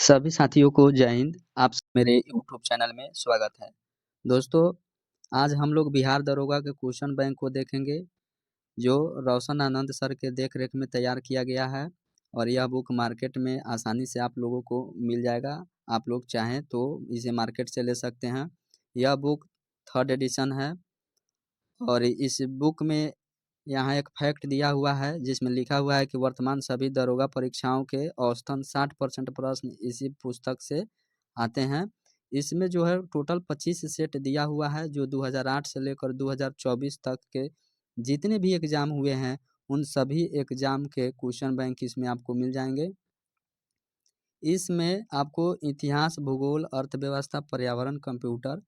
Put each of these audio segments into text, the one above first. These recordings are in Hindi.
सभी साथियों को जय हिंद। आप मेरे यूट्यूब चैनल में स्वागत है। दोस्तों, आज हम लोग बिहार दरोगा के क्वेश्चन बैंक को देखेंगे, जो रोशन आनंद सर के देख रेख में तैयार किया गया है और यह बुक मार्केट में आसानी से आप लोगों को मिल जाएगा। आप लोग चाहें तो इसे मार्केट से ले सकते हैं। यह बुक 3rd एडिशन है और इस बुक में यहाँ एक फैक्ट दिया हुआ है जिसमें लिखा हुआ है कि वर्तमान सभी दरोगा परीक्षाओं के औसतन 60% प्रश्न इसी पुस्तक से आते हैं। इसमें जो है टोटल 25 सेट दिया हुआ है, जो 2008 से लेकर 2024 तक के जितने भी एग्जाम हुए हैं उन सभी एग्जाम के क्वेश्चन बैंक इसमें आपको मिल जाएंगे। इसमें आपको इतिहास, भूगोल, अर्थव्यवस्था, पर्यावरण, कंप्यूटर,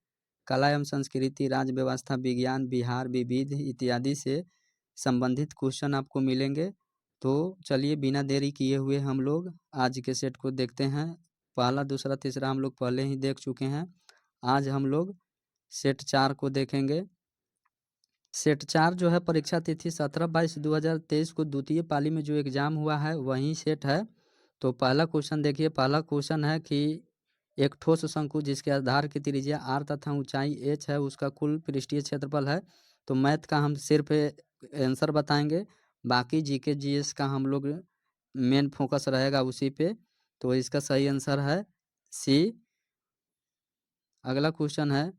कला एवं संस्कृति, राज्य व्यवस्था, विज्ञान, बिहार, विविध इत्यादि से संबंधित क्वेश्चन आपको मिलेंगे। तो चलिए बिना देरी किए हुए हम लोग आज के सेट को देखते हैं। पहला, दूसरा, तीसरा हम लोग पहले ही देख चुके हैं। आज हम लोग सेट 4 को देखेंगे। सेट 4 जो है परीक्षा तिथि 17/22/2023 को द्वितीय पाली में जो एग्जाम हुआ है वही सेट है। तो पहला क्वेश्चन देखिए। पहला क्वेश्चन है कि एक ठोस शंकु जिसके आधार की त्रिज्या r तथा ऊंचाई h है, उसका कुल पृष्ठीय क्षेत्रफल है। तो मैथ का हम सिर्फ आंसर बताएंगे, बाकी जीके जीएस का हम लोग मेन फोकस रहेगा उसी पे। तो इसका सही आंसर है सी। अगला क्वेश्चन है,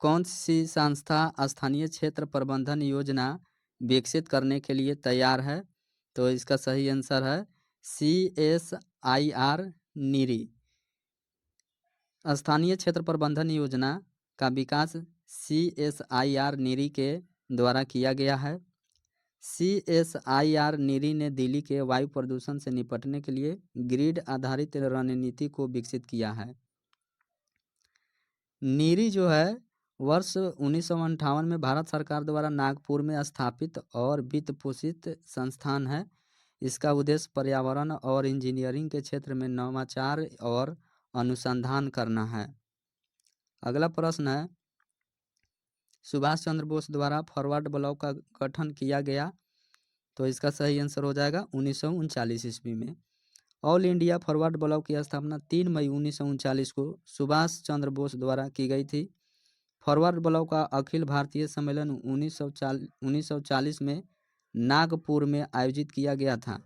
कौन सी संस्था स्थानीय क्षेत्र प्रबंधन योजना विकसित करने के लिए तैयार है? तो इसका सही आंसर है CSIR नीरी। स्थानीय क्षेत्र प्रबंधन योजना का विकास CSIR नीरी के द्वारा किया गया है। CSIR नीरी ने दिल्ली के वायु प्रदूषण से निपटने के लिए ग्रिड आधारित रणनीति को विकसित किया है। नीरी जो है वर्ष 1958 में भारत सरकार द्वारा नागपुर में स्थापित और वित्त पोषित संस्थान है। इसका उद्देश्य पर्यावरण और इंजीनियरिंग के क्षेत्र में नवाचार और अनुसंधान करना है। अगला प्रश्न है, सुभाष चंद्र बोस द्वारा फॉरवर्ड ब्लॉक का गठन किया गया। तो इसका सही आंसर हो जाएगा 1939 ईस्वी में। ऑल इंडिया फॉरवर्ड ब्लॉक की स्थापना 3 मई 1939 को सुभाष चंद्र बोस द्वारा की गई थी। फॉरवर्ड ब्लॉक का अखिल भारतीय सम्मेलन 1940 में नागपुर में आयोजित किया गया था।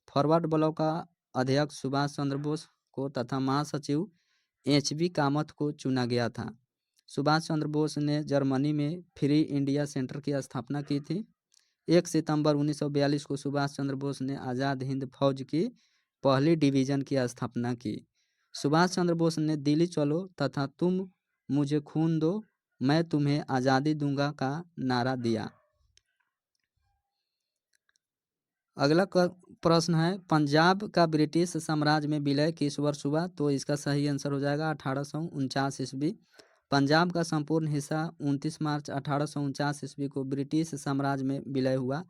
फॉरवर्ड ब्लॉक का अध्यक्ष सुभाष चंद्र बोस को तथा महासचिव HB कामत को चुना गया था। सुभाष चंद्र बोस ने जर्मनी में फ्री इंडिया सेंटर की स्थापना की थी। 1 सितंबर 1942 को सुभाष चंद्र बोस ने आज़ाद हिंद फौज की पहली डिवीजन की स्थापना की। सुभाष चंद्र बोस ने दिल्ली चलो तथा तुम मुझे खून दो मैं तुम्हें आज़ादी दूंगा का नारा दिया। अगला प्रश्न है, पंजाब का ब्रिटिश साम्राज्य में विलय किस वर्ष हुआ? तो इसका सही आंसर हो जाएगा 1849 ईस्वी। पंजाब का संपूर्ण हिस्सा 29 मार्च 1849 ईस्वी को ब्रिटिश साम्राज्य में विलय हुआ।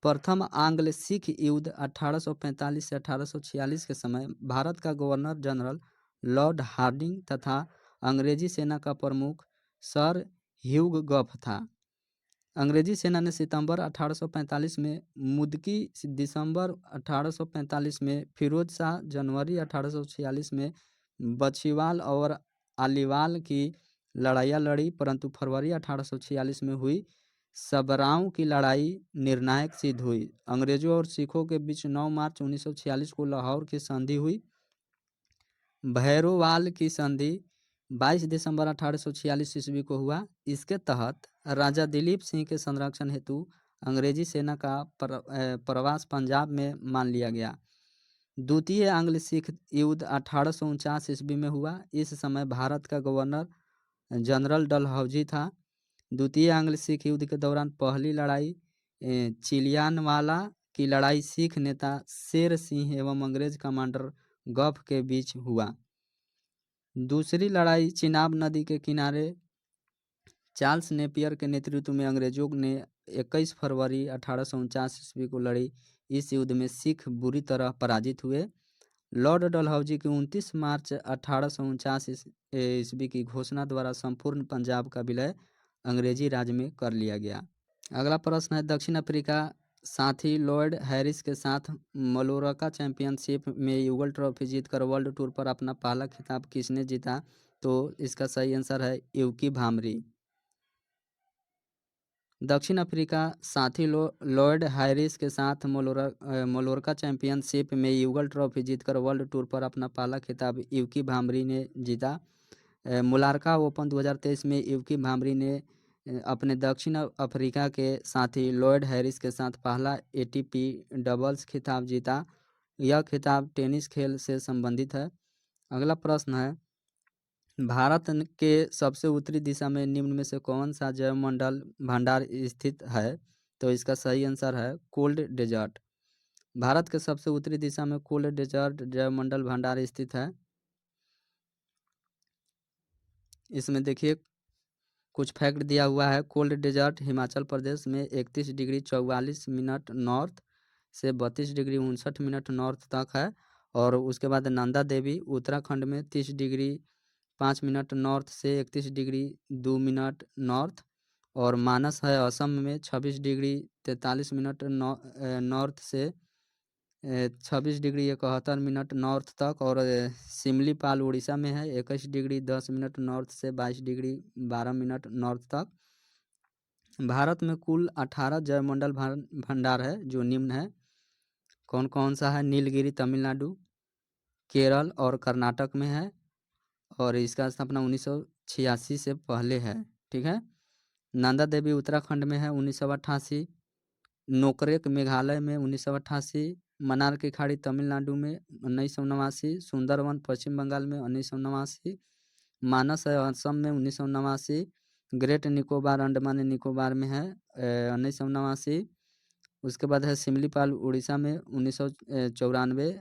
प्रथम आंग्ल सिख युद्ध 1845 से 1846 के समय भारत का गवर्नर जनरल लॉर्ड हार्डिंग तथा अंग्रेजी सेना का प्रमुख सर ह्यूग गॉफ था। अंग्रेजी सेना ने सितंबर 1845 में मुदकी, दिसंबर 1845 में फिरोज शाह, जनवरी 1846 में बछीवाल और अलीवाल की लड़ाइयाँ लड़ी, परंतु फरवरी 1846 में हुई सबराओं की लड़ाई निर्णायक सिद्ध हुई। अंग्रेजों और सिखों के बीच 9 मार्च 1946 को लाहौर की संधि हुई। भैरोवाल की संधि 22 दिसंबर 1846 ईस्वी को हुआ। इसके तहत राजा दिलीप सिंह के संरक्षण हेतु अंग्रेजी सेना का प्रवास पंजाब में मान लिया गया। द्वितीय आंग्ल सिख युद्ध 1849 ईस्वी में हुआ। इस समय भारत का गवर्नर जनरल डलहौजी था। द्वितीय आंग्ल सिख युद्ध के दौरान पहली लड़ाई चिलियानवाला की लड़ाई सिख नेता शेर सिंह एवं अंग्रेज कमांडर गॉफ के बीच हुआ। दूसरी लड़ाई चिनाब नदी के किनारे चार्ल्स नेपियर के नेतृत्व में अंग्रेजों ने 21 फरवरी 1849 ईस्वी को लड़ी। इस युद्ध में सिख बुरी तरह पराजित हुए। लॉर्ड डलहौजी की 29 मार्च 1849 ईस्वी की घोषणा द्वारा संपूर्ण पंजाब का विलय अंग्रेजी राज में कर लिया गया। अगला प्रश्न है, दक्षिण अफ्रीका साथी लॉयड हैरिस के साथ मलोरका चैंपियनशिप में युगल ट्रॉफी जीतकर वर्ल्ड टूर पर अपना पहला खिताब किसने जीता? तो इसका सही आंसर है यूकी भाम्री। दक्षिण अफ्रीका साथी लॉयड हैरिस के साथ मलोरका चैंपियनशिप में युगल ट्रॉफी जीतकर वर्ल्ड टूर पर अपना पहला खिताब यूकी भाम्री ने जीता। मुलारका ओपन 2023 में यूकी भाम्री ने अपने दक्षिण अफ्रीका के साथी लॉयड हैरिस के साथ पहला एटीपी डबल्स खिताब जीता। यह खिताब टेनिस खेल से संबंधित है। अगला प्रश्न है, भारत के सबसे उत्तरी दिशा में निम्न में से कौन सा जैवमंडल भंडार स्थित है? तो इसका सही आंसर है कोल्ड डेजर्ट। भारत के सबसे उत्तरी दिशा में कोल्ड डेजर्ट जैवमंडल भंडार स्थित है। इसमें देखिए कुछ फैक्ट दिया हुआ है। कोल्ड डेजर्ट हिमाचल प्रदेश में 31 डिग्री 44 मिनट नॉर्थ से 32 डिग्री 59 मिनट नॉर्थ तक है। और उसके बाद नंदा देवी उत्तराखंड में 30 डिग्री 5 मिनट नॉर्थ से 31 डिग्री 2 मिनट नॉर्थ। और मानस है असम में 26 डिग्री 43 मिनट नॉर्थ से 26 डिग्री 71 मिनट नॉर्थ तक। और सिमलीपाल उड़ीसा में है 21 डिग्री 10 मिनट नॉर्थ से 22 डिग्री 12 मिनट नॉर्थ तक। भारत में कुल 18 जैवमंडल भंडार है जो निम्न है। कौन कौन सा है? नीलगिरी तमिलनाडु, केरल और कर्नाटक में है। और इसका स्थापना 1986 से पहले है। ठीक है। नंदा देवी उत्तराखंड में है 1988। नोकरेक मेघालय में 1988। मन्नार की खाड़ी तमिलनाडु में 1989। सुंदरवन पश्चिम बंगाल में 1989। मानस है असम में 1989। ग्रेट निकोबार अंडमान एंड निकोबार में है 1989। उसके बाद है सिमलीपाल उड़ीसा में 1994।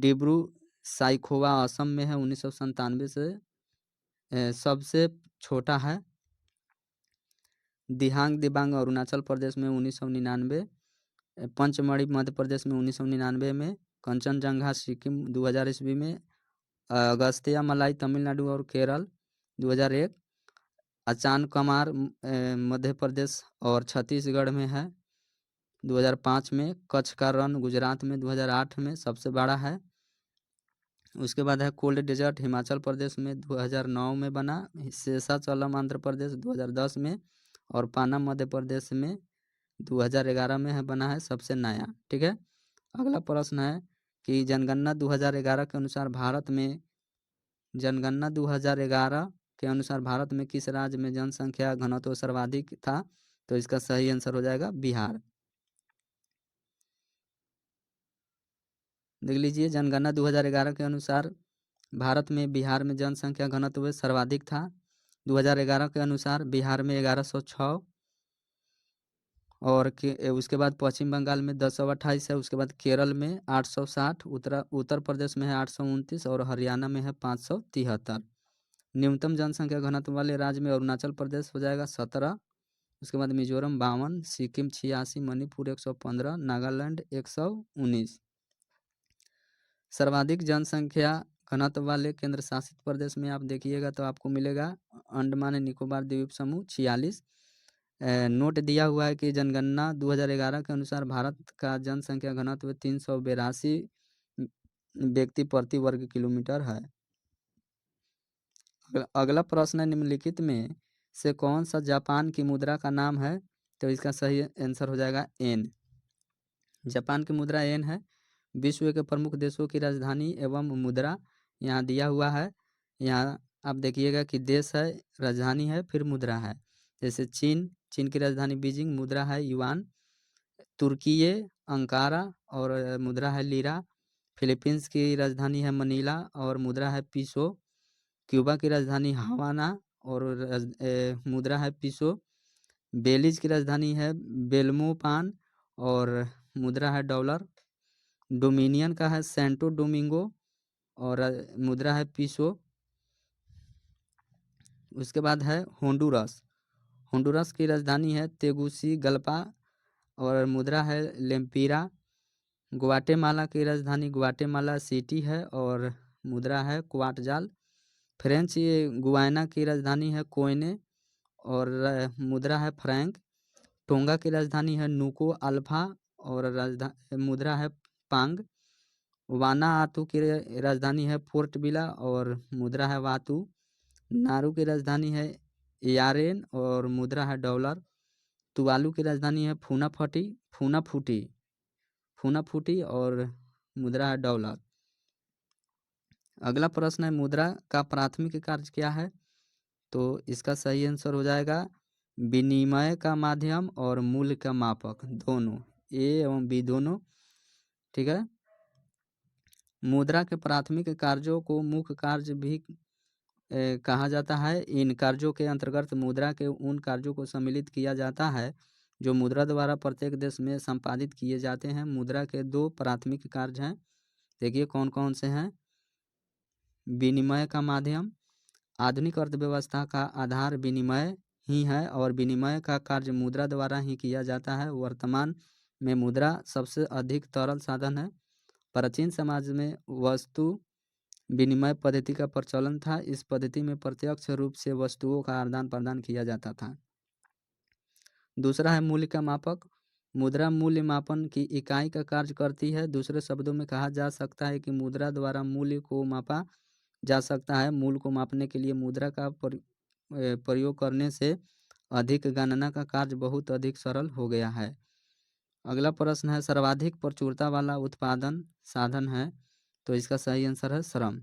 डिब्रू साइखोवा असम में है 1997 से। सबसे छोटा है दिहांग दिबांग अरुणाचल प्रदेश में 1999। पंचमढ़ी मध्य प्रदेश में 1999 में। कंचनजंगा सिक्किम 2000 ईस्वी में। अगस्त्य मलाई तमिलनाडु और केरल 2001। अचान कमार मध्य प्रदेश और छत्तीसगढ़ में है 2005 में। कच्छ का रण गुजरात में 2008 में सबसे बड़ा है। उसके बाद है कोल्ड डेजर्ट हिमाचल प्रदेश में 2009 में बना। शेषाचलम आंध्र प्रदेश 2010 में। और पाना मध्य प्रदेश में 2011 में है बना है सबसे नया। ठीक है। अगला प्रश्न है कि जनगणना 2011 के अनुसार भारत में किस राज्य में जनसंख्या घनत्व सर्वाधिक था? तो इसका सही आंसर हो जाएगा बिहार। देख लीजिए जनगणना 2011 के अनुसार भारत में बिहार में जनसंख्या घनत्व सर्वाधिक था। 2011 के अनुसार बिहार में 1106। और उसके बाद पश्चिम बंगाल में 1028 है। उसके बाद केरल में 860। उत्तर प्रदेश में है 829। और हरियाणा में है 573। न्यूनतम जनसंख्या घनत्व वाले राज्य में अरुणाचल प्रदेश हो जाएगा 17। उसके बाद मिजोरम 52, सिक्किम 86, मणिपुर 115, नागालैंड 119। सर्वाधिक जनसंख्या घनत्व वाले केंद्र शासित प्रदेश में आप देखिएगा तो आपको मिलेगा अंडमान एंड निकोबार द्वीप समूह 46। नोट दिया हुआ है कि जनगणना 2011 के अनुसार भारत का जनसंख्या घनत्व 382 व्यक्ति प्रति वर्ग किलोमीटर है। अगला प्रश्न है निम्नलिखित में से कौन सा जापान की मुद्रा का नाम है? तो इसका सही आंसर हो जाएगा एन। जापान की मुद्रा एन है। विश्व के प्रमुख देशों की राजधानी एवं मुद्रा यहाँ दिया हुआ है। यहाँ आप देखिएगा कि देश है, राजधानी है, फिर मुद्रा है। जैसे चीन की राजधानी बीजिंग, मुद्रा है युआन। तुर्की अंकारा और मुद्रा है लीरा। फिलीपींस की राजधानी है मनीला और मुद्रा है पीसो। क्यूबा की राजधानी हवाना और मुद्रा है पीसो। बेलीज की राजधानी है बेल्मोपान और मुद्रा है डॉलर। डोमिनियन का है सेंटो डोमिंगो और मुद्रा है पीसो। उसके बाद है होंडुरास की राजधानी है तेगुसिगल्पा और मुद्रा है लेम्पिरा। ग्वाटेमाला की राजधानी ग्वाटेमाला सिटी है और मुद्रा है क्वाटजाल। फ्रेंच गुयाना की राजधानी है कोयने और मुद्रा है फ्रैंक। टोंगा की राजधानी है नुको अल्फा और मुद्रा है पांग। वानाआतू की राजधानी है पोर्ट बिला और मुद्रा है वातू। नारू की राजधानी है यारेन और मुद्रा है डॉलर। तुवालू की राजधानी है फूना फूटी और मुद्रा है डॉलर। अगला प्रश्न है मुद्रा का प्राथमिक कार्य क्या है? तो इसका सही आंसर हो जाएगा विनिमय का माध्यम और मूल्य का मापक, दोनों, ए एवं बी दोनों। ठीक है। मुद्रा के प्राथमिक कार्यों को मुख्य कार्य भी कहा जाता है। इन कार्यों के अंतर्गत मुद्रा के उन कार्यों को सम्मिलित किया जाता है जो मुद्रा द्वारा प्रत्येक देश में संपादित किए जाते हैं। मुद्रा के दो प्राथमिक कार्य हैं, देखिए कौन कौन से हैं। विनिमय का माध्यम, आधुनिक अर्थव्यवस्था का आधार विनिमय ही है और विनिमय का कार्य मुद्रा द्वारा ही किया जाता है। वर्तमान में मुद्रा सबसे अधिक तरल साधन है। प्राचीन समाज में वस्तु विनिमय पद्धति का प्रचलन था। इस पद्धति में प्रत्यक्ष रूप से वस्तुओं का आदान प्रदान किया जाता था। दूसरा है मूल्य का मापक। मुद्रा मूल्य मापन की इकाई का कार्य करती है। दूसरे शब्दों में कहा जा सकता है कि मुद्रा द्वारा मूल्य को मापा जा सकता है। मूल्य को मापने के लिए मुद्रा का प्रयोग करने से अधिक गणना का कार्य बहुत अधिक सरल हो गया है। अगला प्रश्न है सर्वाधिक प्रचुरता वाला उत्पादन साधन है, तो इसका सही आंसर है श्रम।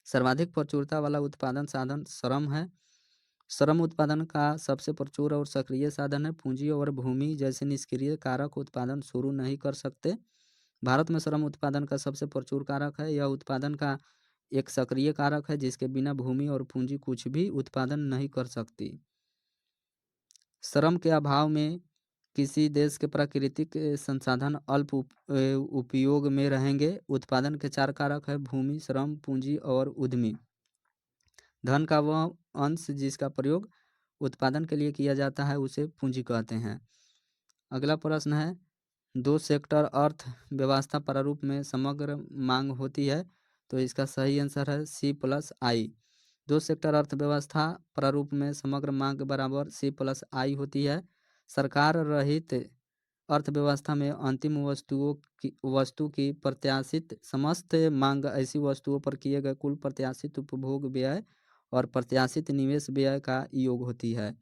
सर्वाधिक प्रचुरता वाला उत्पादन साधन श्रम है। श्रम उत्पादन का सबसे प्रचुर और सक्रिय साधन है। पूंजी और भूमि जैसे निष्क्रिय कारक उत्पादन शुरू नहीं कर सकते। भारत में श्रम उत्पादन का सबसे प्रचुर कारक है। यह उत्पादन का एक सक्रिय कारक है जिसके बिना भूमि और पूंजी कुछ भी उत्पादन नहीं कर सकती। श्रम के अभाव में किसी देश के प्राकृतिक संसाधन अल्प उपयोग में रहेंगे। उत्पादन के चार कारक है भूमि, श्रम, पूंजी और उद्यमी। धन का वह अंश जिसका प्रयोग उत्पादन के लिए किया जाता है उसे पूंजी कहते हैं। अगला प्रश्न है दो सेक्टर अर्थव्यवस्था प्रारूप में समग्र मांग होती है, तो इसका सही आंसर है C+I। दो सेक्टर अर्थव्यवस्था प्रारूप में समग्र मांग बराबर C+I होती है। सरकार रहित अर्थव्यवस्था में अंतिम वस्तु की प्रत्याशित समस्त मांग ऐसी वस्तुओं पर किए गए कुल प्रत्याशित उपभोग व्यय और प्रत्याशित निवेश व्यय का योग होती है,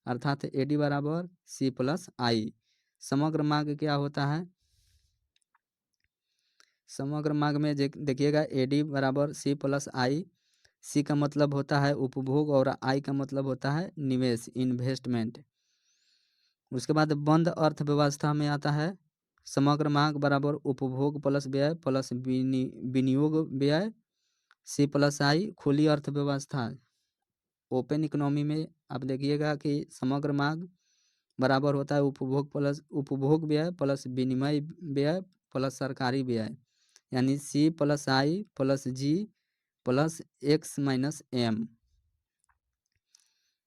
अर्थात AD बराबर C+I। समग्र मांग क्या होता है? समग्र मांग में देखिएगा AD बराबर C+I। C का मतलब होता है उपभोग और I का मतलब होता है निवेश, इन्वेस्टमेंट। उसके बाद बंद अर्थव्यवस्था में आता है समग्र मांग बराबर उपभोग प्लस व्यय प्लस विनियोग व्यय C+I। खुली अर्थव्यवस्था ओपन इकोनॉमी में आप देखिएगा कि समग्र मांग बराबर होता है उपभोग व्यय प्लस विनिमय व्यय प्लस सरकारी व्यय, यानी C+I plus G plus X minus M।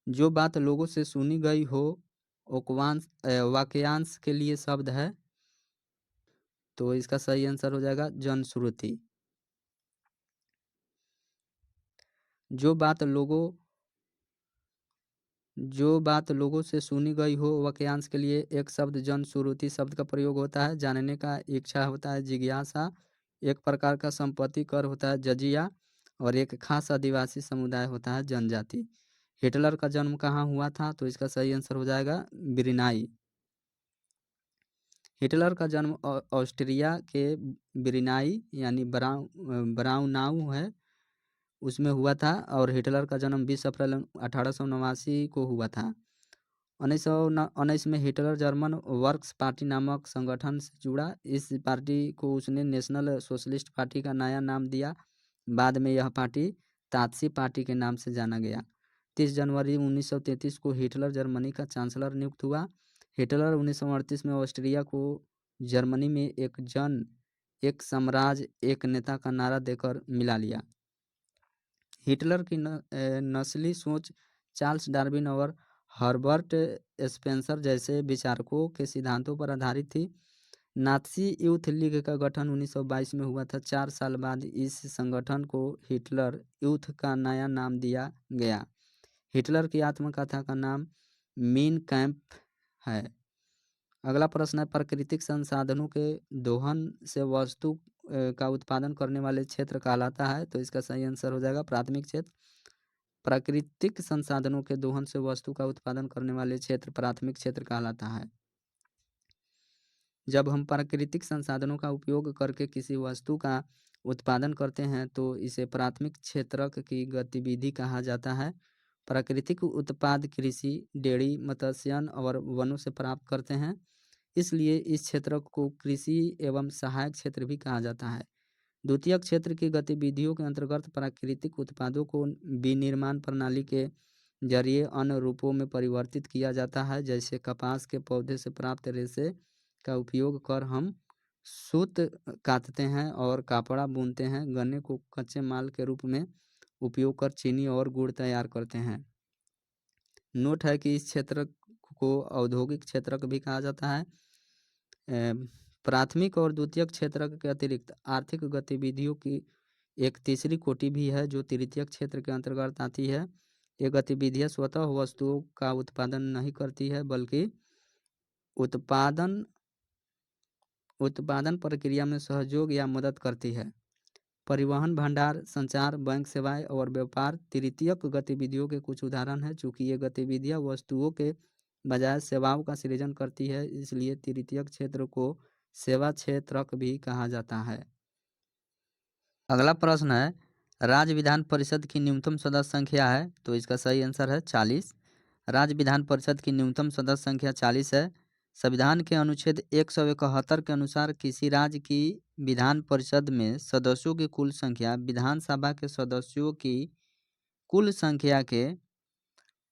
जो बात लोगों से सुनी गई हो वाक्यांश के लिए शब्द है, तो इसका सही आंसर हो जाएगा जनश्रुति। जो बात लोगों से सुनी गई हो वाक्यांश के लिए एक शब्द जनश्रुति शब्द का प्रयोग होता है। जानने का इच्छा होता है जिज्ञासा, एक प्रकार का संपत्ति कर होता है जजिया और एक खास आदिवासी समुदाय होता है जनजाति। हिटलर का जन्म कहाँ हुआ था? तो इसका सही आंसर हो जाएगा ब्रिनाई। हिटलर का जन्म ऑस्ट्रिया के ब्रिनाई यानी ब्राउनाउ है उसमें हुआ था और हिटलर का जन्म 20 अप्रैल 1889 को हुआ था। 1919 में हिटलर जर्मन वर्क्स पार्टी नामक संगठन से जुड़ा। इस पार्टी को उसने नेशनल सोशलिस्ट पार्टी का नया नाम दिया। बाद में यह पार्टी तात्सी पार्टी के नाम से जाना गया। 30 जनवरी 1933 को हिटलर जर्मनी का चांसलर नियुक्त हुआ। हिटलर 1938 में ऑस्ट्रिया को जर्मनी में एक साम्राज्य एक नेता का नारा देकर मिला लिया। हिटलर की नस्ली सोच चार्ल्स डार्विन और हर्बर्ट स्पेंसर जैसे विचारकों के सिद्धांतों पर आधारित थी। नात्सी यूथ लीग का गठन 1922 में हुआ था। 4 साल बाद इस संगठन को हिटलर यूथ का नया नाम दिया गया। हिटलर की आत्मकथा का नाम मीन कैंप है। अगला प्रश्न है, प्राकृतिक संसाधनों के दोहन से वस्तु का उत्पादन करने वाले क्षेत्र कहलाता है। तो इसका सही आंसर हो जाएगा प्राथमिक क्षेत्र। प्राकृतिक संसाधनों के दोहन से वस्तु का उत्पादन करने वाले क्षेत्र प्राथमिक क्षेत्र कहलाता है। जब हम प्राकृतिक संसाधनों का उपयोग करके किसी वस्तु का उत्पादन करते हैं तो इसे प्राथमिक क्षेत्रक की गतिविधि कहा जाता है। प्राकृतिक उत्पाद कृषि, डेयरी, मत्स्यन और वनों से प्राप्त करते हैं, इसलिए इस क्षेत्र को कृषि एवं सहायक क्षेत्र भी कहा जाता है। द्वितीयक क्षेत्र की गतिविधियों के अंतर्गत प्राकृतिक उत्पादों को विनिर्माण प्रणाली के जरिए अन्य रूपों में परिवर्तित किया जाता है। जैसे कपास के पौधे से प्राप्त रेशे का उपयोग कर हम सूत काटते हैं और कपड़ा बुनते हैं। गन्ने को कच्चे माल के रूप में उपयोग कर चीनी और गुड़ तैयार करते हैं। नोट है कि इस क्षेत्र को औद्योगिक क्षेत्र भी कहा जाता है। प्राथमिक और द्वितीयक क्षेत्र के अतिरिक्त आर्थिक गतिविधियों की एक तीसरी कोटि भी है जो तृतीयक क्षेत्र के अंतर्गत आती है। ये गतिविधियां स्वतः वस्तुओं का उत्पादन नहीं करती है, बल्कि उत्पादन प्रक्रिया में सहयोग या मदद करती है। परिवहन, भंडार, संचार, बैंक सेवाएं और व्यापार तृतीयक गतिविधियों के कुछ उदाहरण हैं। चूंकि ये गतिविधियां वस्तुओं के बजाय सेवाओं का सृजन करती है, इसलिए तृतीयक क्षेत्र को सेवा क्षेत्रक भी कहा जाता है। अगला प्रश्न है, राज्य विधान परिषद की न्यूनतम सदस्य संख्या है। तो इसका सही आंसर है 40। राज्य विधान परिषद की न्यूनतम सदस्य संख्या 40 है। संविधान के अनुच्छेद 171 के अनुसार किसी राज्य की विधान परिषद में सदस्यों की कुल संख्या विधानसभा के सदस्यों की कुल संख्या के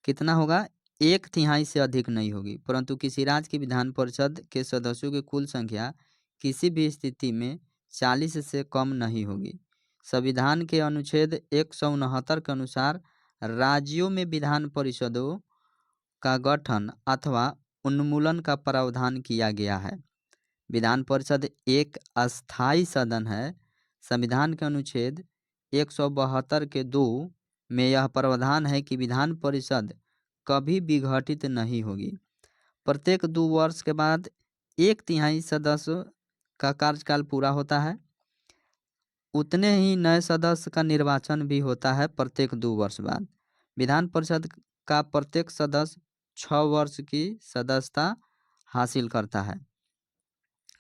कितना होगा, 1/3 से अधिक नहीं होगी। परंतु किसी राज्य की विधान परिषद के सदस्यों की कुल संख्या किसी भी स्थिति में 40 से कम नहीं होगी। संविधान के अनुच्छेद 169 के अनुसार राज्यों में विधान परिषदों का गठन अथवा उन्मूलन का प्रावधान किया गया है। विधान परिषद एक अस्थायी सदन है। संविधान के अनुच्छेद 172 के 2 में यह प्रावधान है कि विधान परिषद कभी विघटित नहीं होगी। प्रत्येक 2 वर्ष के बाद 1/3 सदस्य का कार्यकाल पूरा होता है। उतने ही नए सदस्य का निर्वाचन भी होता है प्रत्येक 2 वर्ष बाद। विधान परिषद का प्रत्येक सदस्य 6 वर्ष की सदस्यता हासिल करता है।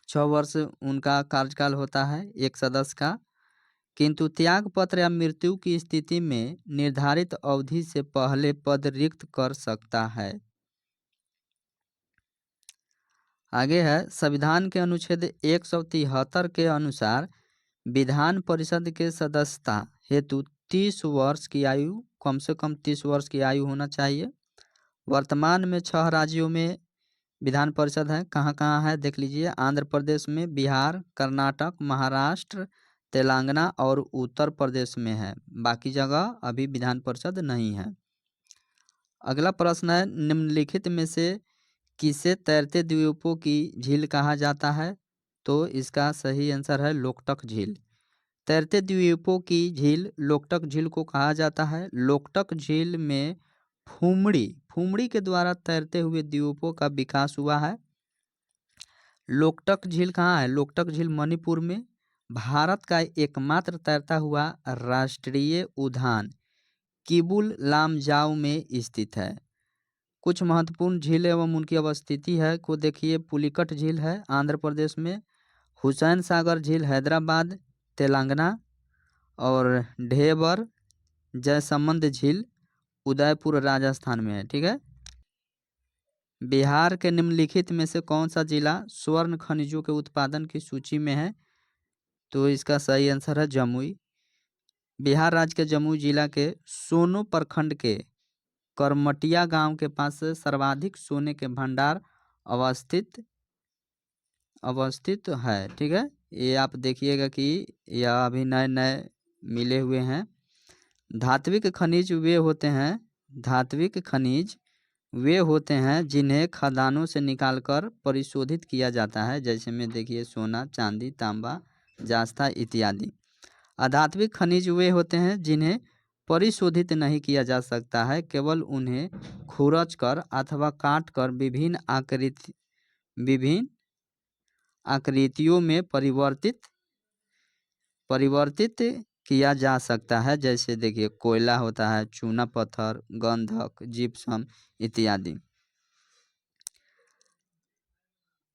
6 वर्ष उनका कार्यकाल होता है एक सदस्य का, किंतु त्याग पत्र या मृत्यु की स्थिति में निर्धारित अवधि से पहले पद रिक्त कर सकता है। आगे है, संविधान के अनुच्छेद 173 के अनुसार विधान परिषद के सदस्यता हेतु 30 वर्ष की आयु, कम से कम 30 वर्ष की आयु होना चाहिए। वर्तमान में 6 राज्यों में विधान परिषद है। कहाँ कहाँ है देख लीजिए, आंध्र प्रदेश में, बिहार, कर्नाटक, महाराष्ट्र, तेलंगाना और उत्तर प्रदेश में है। बाकी जगह अभी विधान परिषद नहीं है। अगला प्रश्न है, निम्नलिखित में से किसे तैरते द्वीपों की झील कहा जाता है। तो इसका सही आंसर है लोकटक झील। तैरते द्वीपों की झील लोकटक झील को कहा जाता है। लोकटक झील में फुमड़ी के द्वारा तैरते हुए द्वीपों का विकास हुआ है। लोकटक झील कहाँ है? लोकटक झील मणिपुर में। भारत का एकमात्र तैरता हुआ राष्ट्रीय उद्यान किबुल लामजाओ में स्थित है। कुछ महत्वपूर्ण झील एवं उनकी अवस्थिति है को देखिए। पुलिकट झील है आंध्र प्रदेश में, हुसैन सागर झील हैदराबाद तेलंगाना, और ढेबर जयसमंद झील उदयपुर राजस्थान में है। ठीक है। बिहार के निम्नलिखित में से कौन सा जिला स्वर्ण खनिजों के उत्पादन की सूची में है? तो इसका सही आंसर है जमुई। बिहार राज्य के जमुई जिला के सोनो प्रखंड के करमटिया गांव के पास सर्वाधिक सोने के भंडार अवस्थित है। ठीक है, ये आप देखिएगा कि यह अभी नए नए मिले हुए हैं। धात्विक खनिज वे होते हैं जिन्हें खदानों से निकालकर परिशोधित किया जाता है। जैसे में देखिए सोना, चांदी, तांबा, जास्ता इत्यादि। अधात्विक खनिज वे होते हैं जिन्हें परिशोधित नहीं किया जा सकता है, केवल उन्हें खुरच कर अथवा काट कर विभिन्न आकृतियों में परिवर्तित किया जा सकता है। जैसे देखिए कोयला होता है, चूना पत्थर, गंधक, जिप्सम इत्यादि।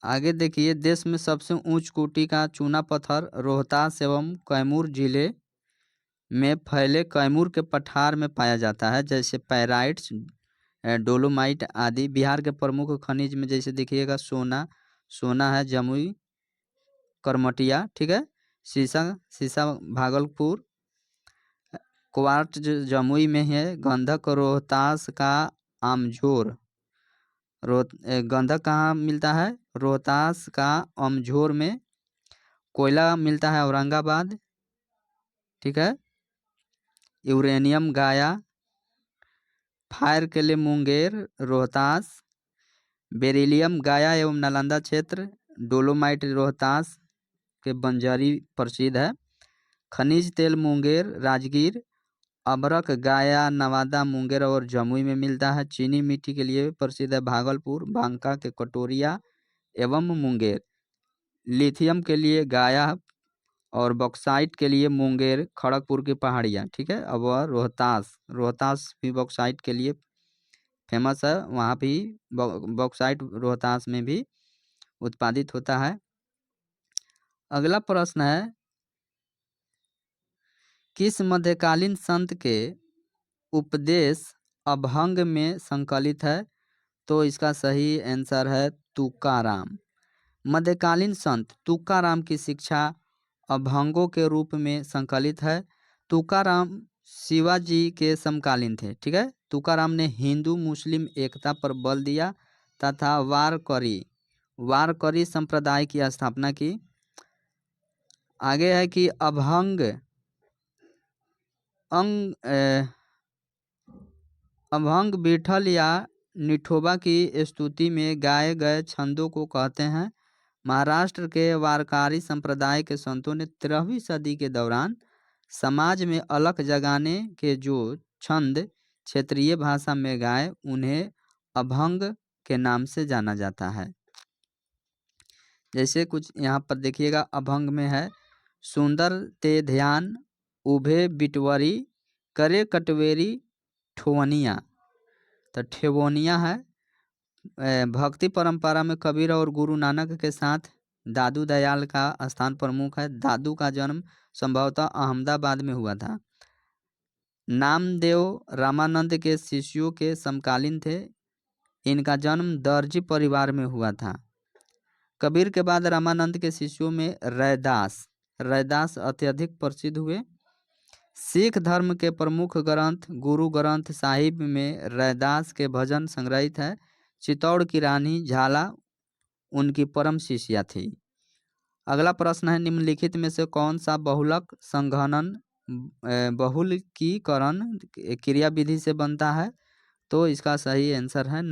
आगे देखिए, देश में सबसे उच्च कोटि का चूना पत्थर रोहतास एवं कैमूर जिले में फैले कैमूर के पठार में पाया जाता है। जैसे पैराइट्स, डोलोमाइट आदि। बिहार के प्रमुख खनिज में जैसे देखिएगा सोना है जमुई करमटिया, ठीक है, सीसा भागलपुर, क्वार्ट्ज जमुई में है, गंधक रोहतास का अमझोर। गंधक कहाँ मिलता है? रोहतास का अमझोर में। कोयला मिलता है औरंगाबाद, ठीक है। यूरेनियम गाया फायर के लिए मुंगेर, रोहतास। बेरिलियम गाया एवं नालंदा क्षेत्र। डोलोमाइट रोहतास के बंजारी प्रसिद्ध है। खनिज तेल मुंगेर, राजगीर। अबरक गाया नवादा, मुंगेर और जमुई में मिलता है। चीनी मिट्टी के लिए प्रसिद्ध है भागलपुर, बांका के कटोरिया एवं मुंगेर। लिथियम के लिए गाया और बॉक्साइट के लिए मुंगेर, खड़गपुर की पहाड़ियाँ, ठीक है। अब रोहतास भी बॉक्साइट के लिए फेमस है, वहाँ भी बॉक्साइट रोहतास में भी उत्पादित होता है। अगला प्रश्न है, किस मध्यकालीन संत के उपदेश अभंग में संकलित है? तो इसका सही आंसर है तुकाराम। मध्यकालीन संत तुकाराम की शिक्षा अभंगों के रूप में संकलित है। तुकाराम शिवाजी के समकालीन थे, ठीक है। तुकाराम ने हिंदू मुस्लिम एकता पर बल दिया तथा वारकरी संप्रदाय की स्थापना की। आगे है कि अभंग विठल या निठोबा की स्तुति में गाए गए छंदों को कहते हैं। महाराष्ट्र के वारकरी संप्रदाय के संतों ने 13वीं सदी के दौरान समाज में अलख जगाने के जो छंद क्षेत्रीय भाषा में गाए, उन्हें अभंग के नाम से जाना जाता है। जैसे कुछ यहाँ पर देखिएगा, अभंग में है, सुंदर ते ध्यान उभे बिटवरी करे कटवेरी ठोवनिया। तो ठेवनिया है। भक्ति परंपरा में कबीर और गुरु नानक के साथ दादू दयाल का स्थान प्रमुख है। दादू का जन्म संभवतः अहमदाबाद में हुआ था। नामदेव रामानंद के शिष्यों के समकालीन थे। इनका जन्म दर्जी परिवार में हुआ था। कबीर के बाद रामानंद के शिष्यों में रैदास अत्यधिक प्रसिद्ध हुए। सिख धर्म के प्रमुख ग्रंथ गुरु ग्रंथ साहिब में रैदास के भजन संग्रहित है। चित्तौड़ की रानी झाला उनकी परम शिष्या थी। अगला प्रश्न है, निम्नलिखित में से कौन सा बहुलक संघनन बहुलकीकरण क्रिया विधि से बनता है? तो इसका सही आंसर है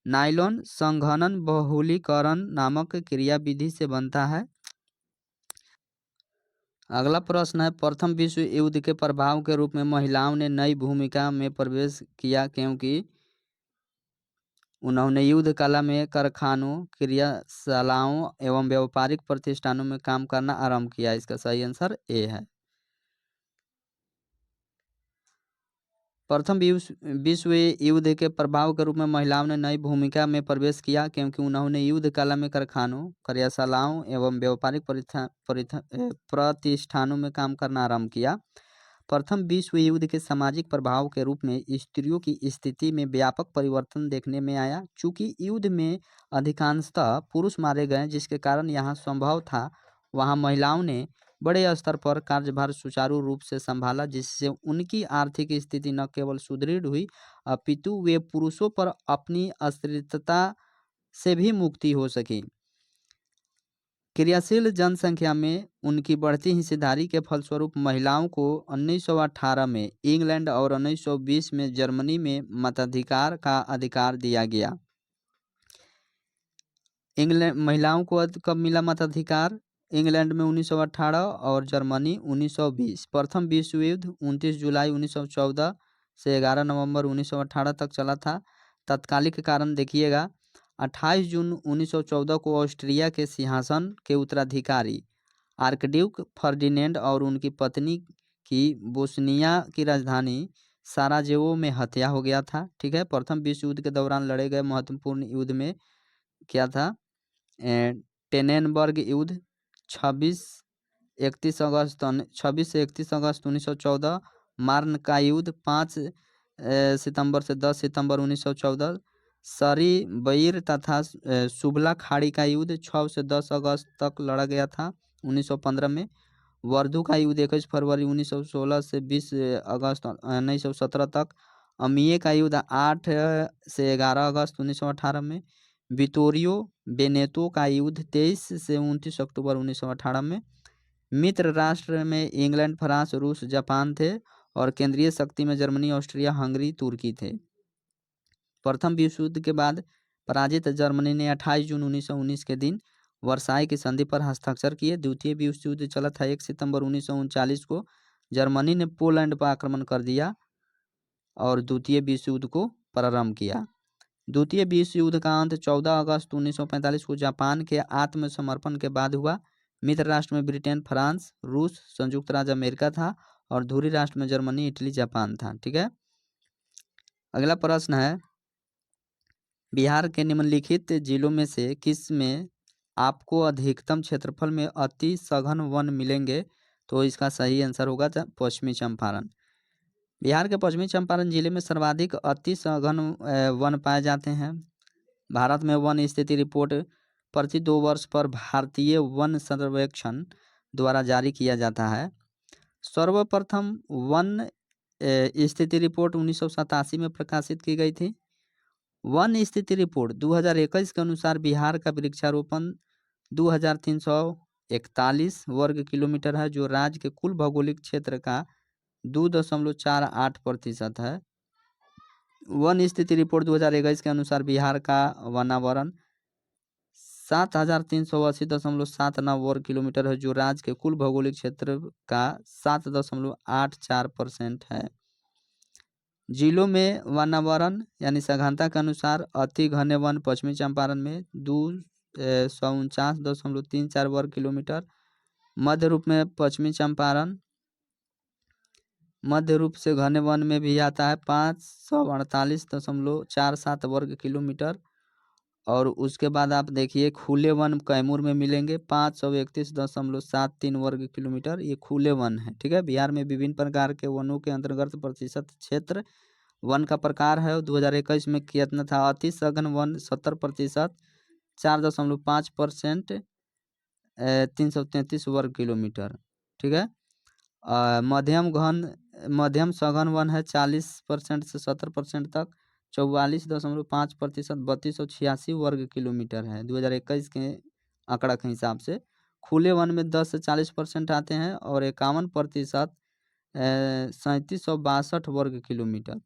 नाइलॉन संघनन बहुलीकरण नामक क्रिया विधि से बनता है। अगला प्रश्न है, प्रथम विश्व युद्ध के प्रभाव के रूप में महिलाओं ने नई भूमिका में प्रवेश किया क्योंकि उन्होंने युद्ध कला में कारखानों, क्रियाशालाओं एवं व्यापारिक प्रतिष्ठानों में काम करना आरंभ किया। इसका सही आंसर ए है। प्रथम विश्व युद्ध के प्रभाव के रूप में महिलाओं ने नई भूमिका में प्रवेश किया क्योंकि उन्होंने युद्ध कला में कारखानों, कार्यशालाओं एवं व्यापारिक प्रतिष्ठानों में काम करना आरंभ किया। प्रथम विश्व युद्ध के सामाजिक प्रभाव के रूप में स्त्रियों की स्थिति में व्यापक परिवर्तन देखने में आया। चूंकि युद्ध में अधिकांशतः पुरुष मारे गए, जिसके कारण यहाँ संभव था वहाँ महिलाओं ने बड़े स्तर पर कार्यभार सुचारू रूप से संभाला, जिससे उनकी आर्थिक स्थिति न केवल सुदृढ़ हुई अपितु वे पुरुषों पर अपनी आश्रितता से भी मुक्ति हो सकी। क्रियाशील जनसंख्या में उनकी बढ़ती हिस्सेदारी के फलस्वरूप महिलाओं को 1918 में इंग्लैंड और 1920 में जर्मनी में मताधिकार का अधिकार दिया गया। इंग्लैंड महिलाओं को कब मिला मताधिकार? इंग्लैंड में 1918 और जर्मनी 1920। प्रथम विश्व युद्ध 29 जुलाई 1914 से 11 नवंबर 1918 तक चला था। तत्कालिक कारण देखिएगा, 28 जून 1914 को ऑस्ट्रिया के सिंहासन के उत्तराधिकारी आर्कड्यूक फर्डिनेंड और उनकी पत्नी की बोस्निया की राजधानी साराजेवो में हत्या हो गया था। ठीक है, प्रथम विश्व युद्ध के दौरान लड़े गए महत्वपूर्ण युद्ध में क्या था? टेनेनबर्ग युद्ध 26 से 31 अगस्त 1914, मार्न का युद्ध 5 सितंबर से 10 सितंबर 1914, सरी बईर तथा सुबला खाड़ी का युद्ध 6 से 10 अगस्त तक लड़ा गया था 1915 में। वर्दू का युद्ध 21 फरवरी 1916 से 20 अगस्त 1917 तक। अमिये का युद्ध 8 से 11 अगस्त 1918 में। विटोरियो वेनेतो का युद्ध 23 से 29 अक्टूबर 1918 में। मित्र राष्ट्र में इंग्लैंड, फ्रांस, रूस, जापान थे और केंद्रीय शक्ति में जर्मनी, ऑस्ट्रिया, हंगरी, तुर्की थे। प्रथम विश्व युद्ध के बाद पराजित जर्मनी ने 28 जून 1919 के दिन वर्साई की संधि पर हस्ताक्षर किए। द्वितीय विश्व युद्ध चला था 1 सितंबर 1939 को जर्मनी ने पोलैंड पर आक्रमण कर दिया और द्वितीय विश्व युद्ध को प्रारंभ किया। द्वितीय विश्व युद्ध का अंत 14 अगस्त 1945 को जापान के आत्मसमर्पण के बाद हुआ। मित्र राष्ट्र में ब्रिटेन, फ्रांस, रूस, संयुक्त राज्य अमेरिका था और धुरी राष्ट्र में जर्मनी, इटली, जापान था। ठीक है, अगला प्रश्न है, बिहार के निम्नलिखित जिलों में से किस में आपको अधिकतम क्षेत्रफल में अति सघन वन मिलेंगे? तो इसका सही आंसर होगा पश्चिमी चंपारण। बिहार के पश्चिमी चंपारण जिले में सर्वाधिक अति सघन वन पाए जाते हैं। भारत में वन स्थिति रिपोर्ट प्रति 2 वर्ष पर भारतीय वन सर्वेक्षण द्वारा जारी किया जाता है। सर्वप्रथम वन स्थिति रिपोर्ट 1987 में प्रकाशित की गई थी। वन स्थिति रिपोर्ट 2021 के अनुसार बिहार का वृक्षारोपण 2341 वर्ग किलोमीटर है, जो राज्य के कुल भौगोलिक क्षेत्र का 2.48% है। वन स्थिति रिपोर्ट 2021 के अनुसार बिहार का वनावरण 7380.79 वर्ग किलोमीटर है, जो राज्य के कुल भौगोलिक क्षेत्र का 7.84% है। जिलों में वनावरण यानी सघनता के अनुसार अति घने वन पश्चिमी चंपारण में 249.34 वर्ग किलोमीटर, मध्य रूप में पश्चिमी चंपारण मध्य रूप से घने वन में भी आता है 548.47 वर्ग किलोमीटर। और उसके बाद आप देखिए खुले वन कैमूर में मिलेंगे 531.73 वर्ग किलोमीटर, ये खुले वन है। ठीक है, बिहार में विभिन्न प्रकार के वनों के अंतर्गत प्रतिशत क्षेत्र वन का प्रकार है। 2021 में कितना था? अति सघन वन 70%, 4.5%, 333 वर्ग किलोमीटर। ठीक है, मध्यम सघन वन है 40% से 70% तक, 44.5%, 3286 वर्ग किलोमीटर है 2021 के आंकड़ा के हिसाब से। खुले वन में 10 से 40% आते हैं और 51% 3762 वर्ग किलोमीटर।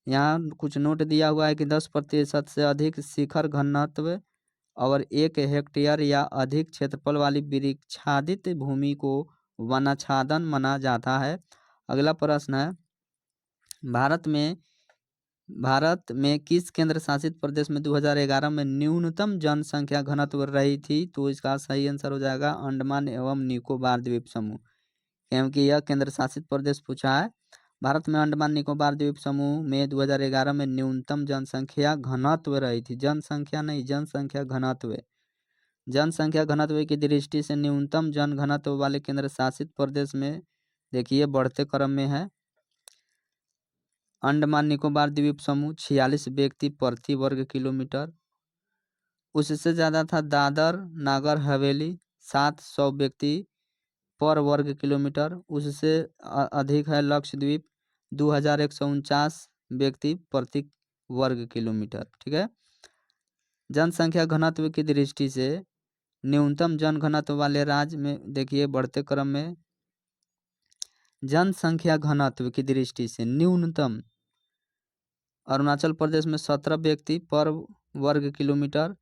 यहाँ कुछ नोट दिया हुआ है कि 10% से अधिक शिखर घनत्व और 1 हेक्टेयर या अधिक क्षेत्रफल वाली वृक्षादित भूमि को वनाच्छादन माना जाता है। अगला प्रश्न है, भारत में किस केंद्र शासित प्रदेश में 2011 में न्यूनतम जनसंख्या घनत्व रही थी? तो इसका सही आंसर हो जाएगा अंडमान एवं निकोबार द्वीप समूह, क्योंकि यह केंद्र शासित प्रदेश पूछा है। भारत में अंडमान निकोबार द्वीप समूह में 2011 में न्यूनतम जनसंख्या घनत्व रही थी। जनसंख्या नहीं, जनसंख्या घनत्व। जनसंख्या घनत्व की दृष्टि से न्यूनतम जन घनत्व वाले केंद्र शासित प्रदेश में देखिए बढ़ते क्रम में है अंडमान निकोबार द्वीप समूह 46 व्यक्ति प्रति वर्ग किलोमीटर। उससे ज़्यादा था दादर नागर हवेली 700 व्यक्ति पर वर्ग किलोमीटर। उससे अधिक है लक्षद्वीप 2149 व्यक्ति प्रति वर्ग किलोमीटर। ठीक है, जनसंख्या घनत्व की दृष्टि से न्यूनतम जन घनत्व वाले राज्य में देखिए बढ़ते क्रम में जनसंख्या घनत्व की दृष्टि से न्यूनतम अरुणाचल प्रदेश में 17 व्यक्ति पर वर्ग किलोमीटर।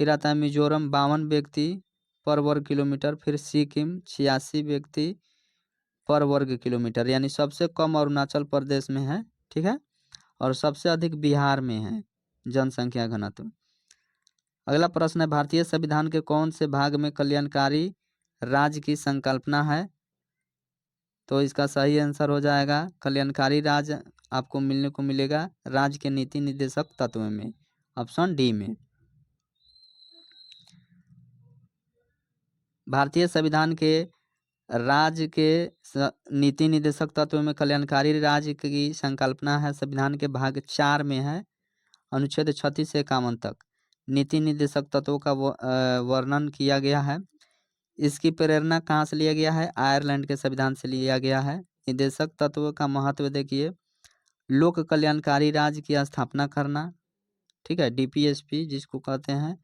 फिर आता है मिजोरम 52 व्यक्ति पर वर्ग किलोमीटर, फिर सिक्किम 86 व्यक्ति पर वर्ग किलोमीटर, यानी सबसे कम अरुणाचल प्रदेश में है, ठीक है, और सबसे अधिक बिहार में है जनसंख्या घनत्व। अगला प्रश्न है, भारतीय संविधान के कौन से भाग में कल्याणकारी राज्य की संकल्पना है? तो इसका सही आंसर हो जाएगा कल्याणकारी राज्य आपको मिलने को मिलेगा राज्य के नीति निर्देशक तत्व में, ऑप्शन डी में। भारतीय संविधान के राज्य के नीति निर्देशक तत्व में कल्याणकारी राज्य की संकल्पना है, संविधान के भाग 4 में है, अनुच्छेद 36 से 51 तक नीति निर्देशक तत्वों का वर्णन किया गया है। इसकी प्रेरणा कहाँ से लिया गया है? आयरलैंड के संविधान से लिया गया है। निर्देशक तत्व का महत्व देखिए, लोक कल्याणकारी राज्य की स्थापना करना, ठीक है, डीपीएसपी जिसको कहते हैं,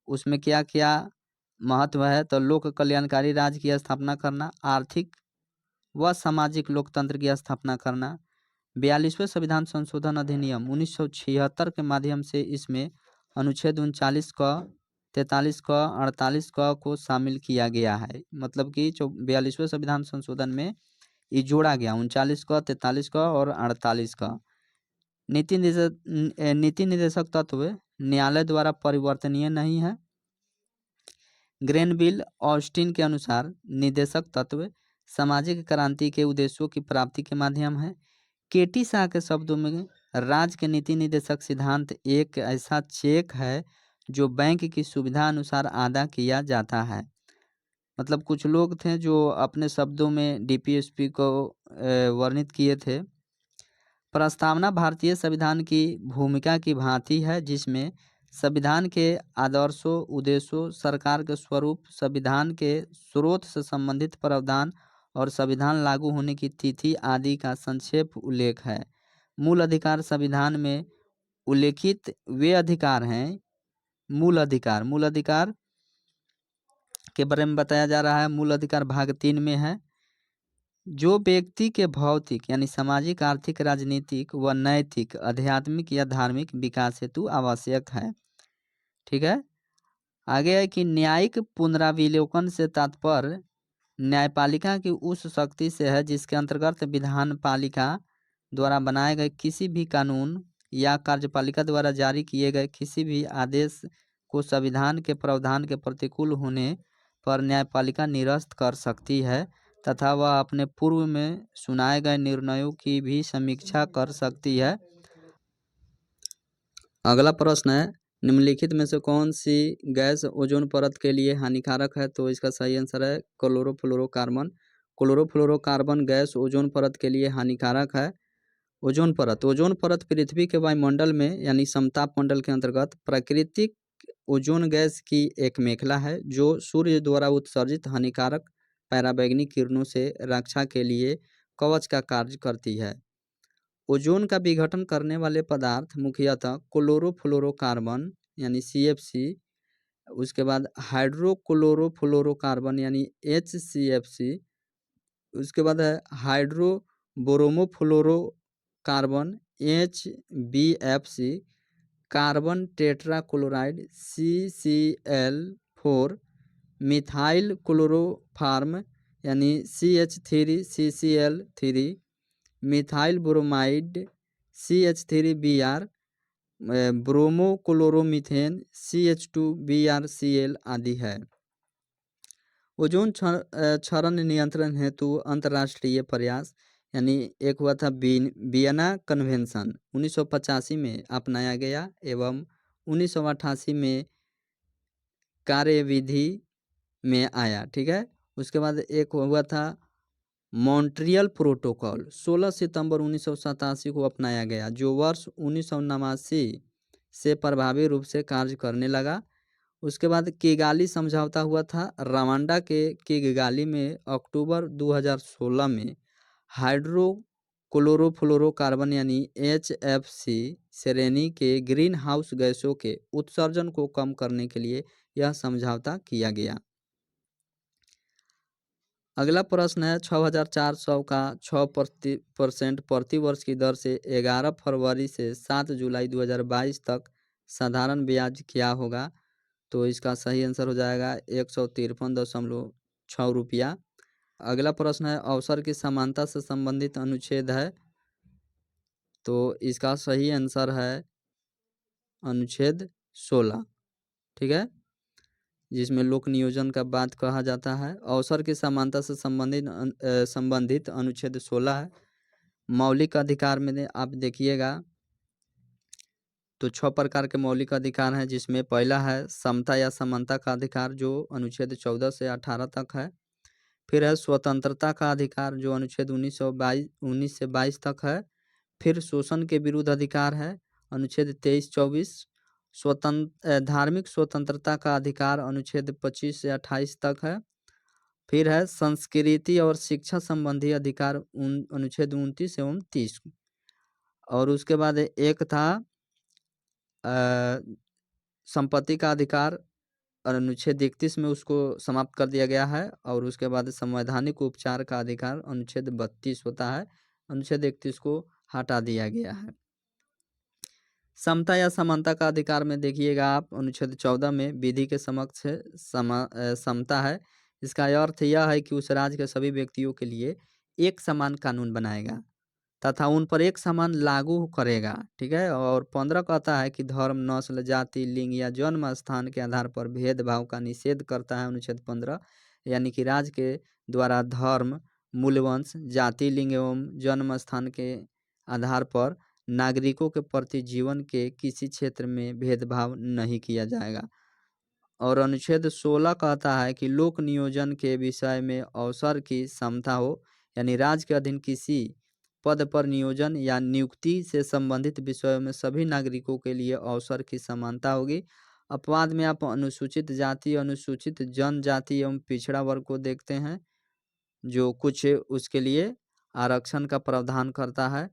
उसमें क्या क्या महत्व है? तो लोक कल्याणकारी राज्य की स्थापना करना, आर्थिक व सामाजिक लोकतंत्र की स्थापना करना, 42वें संविधान संशोधन अधिनियम 1976 के माध्यम से इसमें अनुच्छेद 39 क 43 क 48 क को शामिल किया गया है, मतलब कि 42वें संविधान संशोधन में ये जोड़ा गया 39 क 43 क और 48 क। नीति निर्देशक तत्व न्यायालय द्वारा परिवर्तनीय नहीं है। ग्रेनविल ऑस्टिन के अनुसार निर्देशक तत्व सामाजिक क्रांति के उद्देश्यों की प्राप्ति के माध्यम है। केटी शाह के शब्दों में राज्य के नीति निर्देशक सिद्धांत एक ऐसा चेक है जो बैंक की सुविधा अनुसार अदा किया जाता है। मतलब कुछ लोग थे जो अपने शब्दों में डीपीएसपी को वर्णित किए थे। प्रस्तावना भारतीय संविधान की भूमिका की भांति है, जिसमें संविधान के आदर्शों, उद्देश्यों, सरकार के स्वरूप, संविधान के स्रोत से संबंधित प्रावधान और संविधान लागू होने की तिथि आदि का संक्षेप उल्लेख है। मूल अधिकार संविधान में उल्लेखित वे अधिकार हैं, मूल अधिकार के बारे में बताया जा रहा है। मूल अधिकार भाग 3 में है, जो व्यक्ति के भौतिक यानी सामाजिक, आर्थिक, राजनीतिक व नैतिक, आध्यात्मिक या धार्मिक विकास हेतु आवश्यक है, ठीक है। आगे है कि न्यायिक पुनरावलोकन से तात्पर्य न्यायपालिका की उस शक्ति से है जिसके अंतर्गत विधान पालिका द्वारा बनाए गए किसी भी कानून या कार्यपालिका द्वारा जारी किए गए किसी भी आदेश को संविधान के प्रावधान के प्रतिकूल होने पर न्यायपालिका निरस्त कर सकती है तथा वह अपने पूर्व में सुनाए गए निर्णयों की भी समीक्षा कर सकती है। अगला प्रश्न है, निम्नलिखित में से कौन सी गैस ओजोन परत के लिए हानिकारक है? तो इसका सही आंसर है क्लोरोफ्लोरोकार्बन। क्लोरोफ्लोरोकार्बन गैस ओजोन परत के लिए हानिकारक है। ओजोन परत पृथ्वी के वायुमंडल में यानी समताप मंडल के अंतर्गत प्राकृतिक ओजोन गैस की एक मेखला है जो सूर्य द्वारा उत्सर्जित हानिकारक पराबैंगनी किरणों से रक्षा के लिए कवच का कार्य करती है। ओजोन का विघटन करने वाले पदार्थ मुख्यतः क्लोरोफ्लोरोकार्बन यानी CFC, उसके बाद हाइड्रोक्लोरोफ्लोरोकार्बन यानी HCFC, उसके बाद है हाइड्रोब्रोमोफ्लोरोकार्बन HBFC, carbon tetrachloride CCl4, methyl chloroform यानी CH3CCl3, methyl bromide CH3Br, ब्रोमोक्लोरोमीथेन CH2BrCl आदि है। ओजोन क्षरण नियंत्रण हेतु अंतर्राष्ट्रीय प्रयास यानी एक हुआ था वियना कन्वेंशन 1985 में अपनाया गया एवं 1988 में कार्यविधि में आया, ठीक है। उसके बाद एक हुआ था मॉन्ट्रियल प्रोटोकॉल 16 सितंबर 1987 को अपनाया गया जो वर्ष 1989 से प्रभावी रूप से कार्य करने लगा। उसके बाद किगाली समझौता हुआ था रवांडा के किगाली में अक्टूबर 2016 में हाइड्रोक्लोरोफ्लोरोकार्बन यानी HFC श्रेणी के ग्रीन हाउस गैसों के उत्सर्जन को कम करने के लिए यह समझौता किया गया। अगला प्रश्न है 6400 का 6% प्रति वर्ष की दर से 11 फरवरी से 7 जुलाई 2022 तक साधारण ब्याज क्या होगा? तो इसका सही आंसर हो जाएगा 153.6 रुपया। अगला प्रश्न है, अवसर की समानता से संबंधित अनुच्छेद है, तो इसका सही आंसर है अनुच्छेद 16। ठीक है, जिसमें लोक नियोजन का बात कहा जाता है। अवसर की समानता से संबंधित अनुच्छेद 16 है। मौलिक अधिकार में आप देखिएगा तो 6 प्रकार के मौलिक अधिकार हैं, जिसमें पहला है समता या समानता का अधिकार, जो अनुच्छेद 14 से 18 तक है। फिर है स्वतंत्रता का अधिकार, जो अनुच्छेद 19 से 22 तक है। फिर शोषण के विरुद्ध अधिकार है, अनुच्छेद 23-24। धार्मिक स्वतंत्रता का अधिकार अनुच्छेद 25 से 28 तक है। फिर है संस्कृति और शिक्षा संबंधी अधिकार अनुच्छेद 29 से 29। और उसके बाद एक था संपत्ति का अधिकार, और अनुच्छेद 31 में उसको समाप्त कर दिया गया है। और उसके बाद संवैधानिक उपचार का अधिकार अनुच्छेद 32 होता है, अनुच्छेद 31 को हटा दिया गया है। समता या समानता का अधिकार में देखिएगा आप अनुच्छेद 14 में विधि के समक्ष समता है। इसका अर्थ यह है कि उस राज्य के सभी व्यक्तियों के लिए एक समान कानून बनाएगा तथा उन पर एक समान लागू करेगा। ठीक है, और 15 कहता है कि धर्म, नस्ल, जाति, लिंग या जन्म स्थान के आधार पर भेदभाव का निषेध करता है, अनुच्छेद 15। यानी कि राज्य के द्वारा धर्म, मूलवंश, जाति, लिंग एवं जन्म स्थान के आधार पर नागरिकों के प्रति जीवन के किसी क्षेत्र में भेदभाव नहीं किया जाएगा। और अनुच्छेद 16 कहता है कि लोक नियोजन के विषय में अवसर की समता हो, यानी राज्य के अधीन किसी पद पर नियोजन या नियुक्ति से संबंधित विषयों में सभी नागरिकों के लिए अवसर की समानता होगी। अपवाद में आप अनुसूचित जाति, अनुसूचित जनजाति एवं पिछड़ा वर्ग को देखते हैं, जो कुछ उसके लिए आरक्षण का प्रावधान करता है।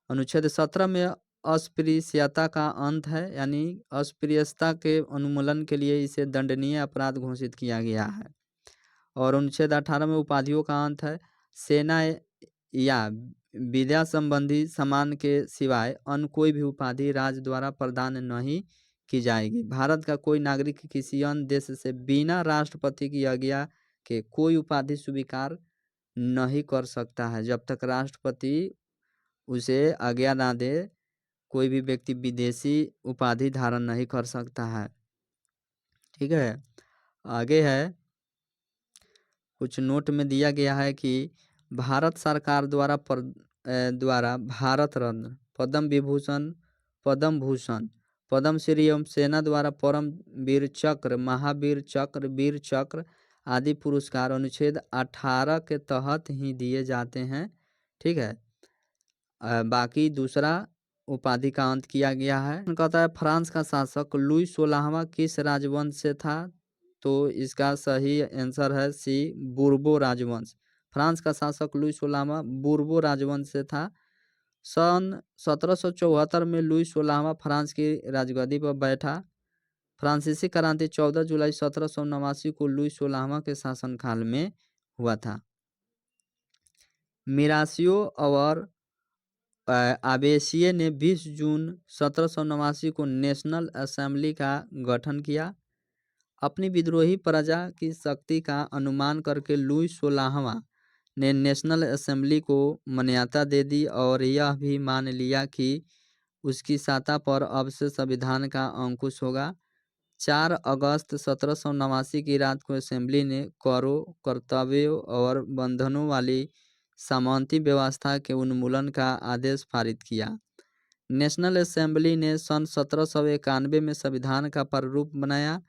अनुच्छेद 17 में अस्पृश्यता का अंत है, यानी अस्पृश्यता के उन्मूलन के लिए इसे दंडनीय अपराध घोषित किया गया है। और अनुच्छेद 18 में उपाधियों का अंत है। सेना या विद्या संबंधी सम्मान के सिवाय अन्य कोई भी उपाधि राज्य द्वारा प्रदान नहीं की जाएगी। भारत का कोई नागरिक किसी अन्य देश से बिना राष्ट्रपति की आज्ञा के कोई उपाधि स्वीकार नहीं कर सकता है। जब तक राष्ट्रपति उसे आज्ञा ना दे, कोई भी व्यक्ति विदेशी उपाधि धारण नहीं कर सकता है। ठीक है, आगे है, कुछ नोट में दिया गया है कि भारत सरकार द्वारा भारत रत्न, पद्म विभूषण, पद्म भूषण, पद्मश्री एवं सेना द्वारा परम वीर चक्र, महावीर चक्र, वीर चक्र आदि पुरस्कार अनुच्छेद 18 के तहत ही दिए जाते हैं। ठीक है, बाकी दूसरा उपाधि का अंत किया गया है। कहता है फ्रांस का शासक लुई 16वां किस राजवंश से था, तो इसका सही आंसर है सी, बूर्बो राजवंश। फ्रांस का शासक लुई 16वां बूर्बो राजवंश से था। सन 1774 में लुई 16वां फ्रांस की राजगद्दी पर बैठा। फ्रांसीसी क्रांति 14 जुलाई 1789 को लुई 16वां के शासनकाल में हुआ था। मिरासियो और आबेसिये ने 20 जून 1789 को नेशनल असेंबली का गठन किया। अपनी विद्रोही प्रजा की शक्ति का अनुमान करके लुई 16वां ने नेशनल असेंबली को मान्यता दे दी और यह भी मान लिया कि उसकी सत्ता पर अब से संविधान का अंकुश होगा। 4 अगस्त 1789 की रात को असेंबली ने करों, कर्तव्यों और बंधनों वाली सामंती व्यवस्था के उन्मूलन का आदेश पारित किया। नेशनल असेंबली ने सन 1791 में संविधान का प्रारूप बनाया।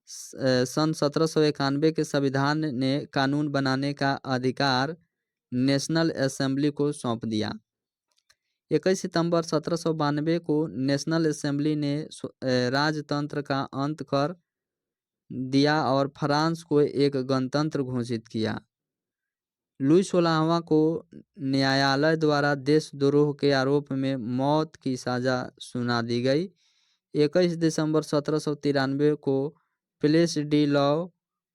सन 1791 के संविधान ने कानून बनाने का अधिकार नेशनल असेंबली को सौंप दिया। 21 सितंबर 1792 को नेशनल असेंबली ने राजतंत्र का अंत कर दिया और फ्रांस को एक गणतंत्र घोषित किया। लुई 16वां को न्यायालय द्वारा देशद्रोह के आरोप में मौत की सजा सुना दी गई। 21 दिसंबर 1793 को प्लेस डी लॉ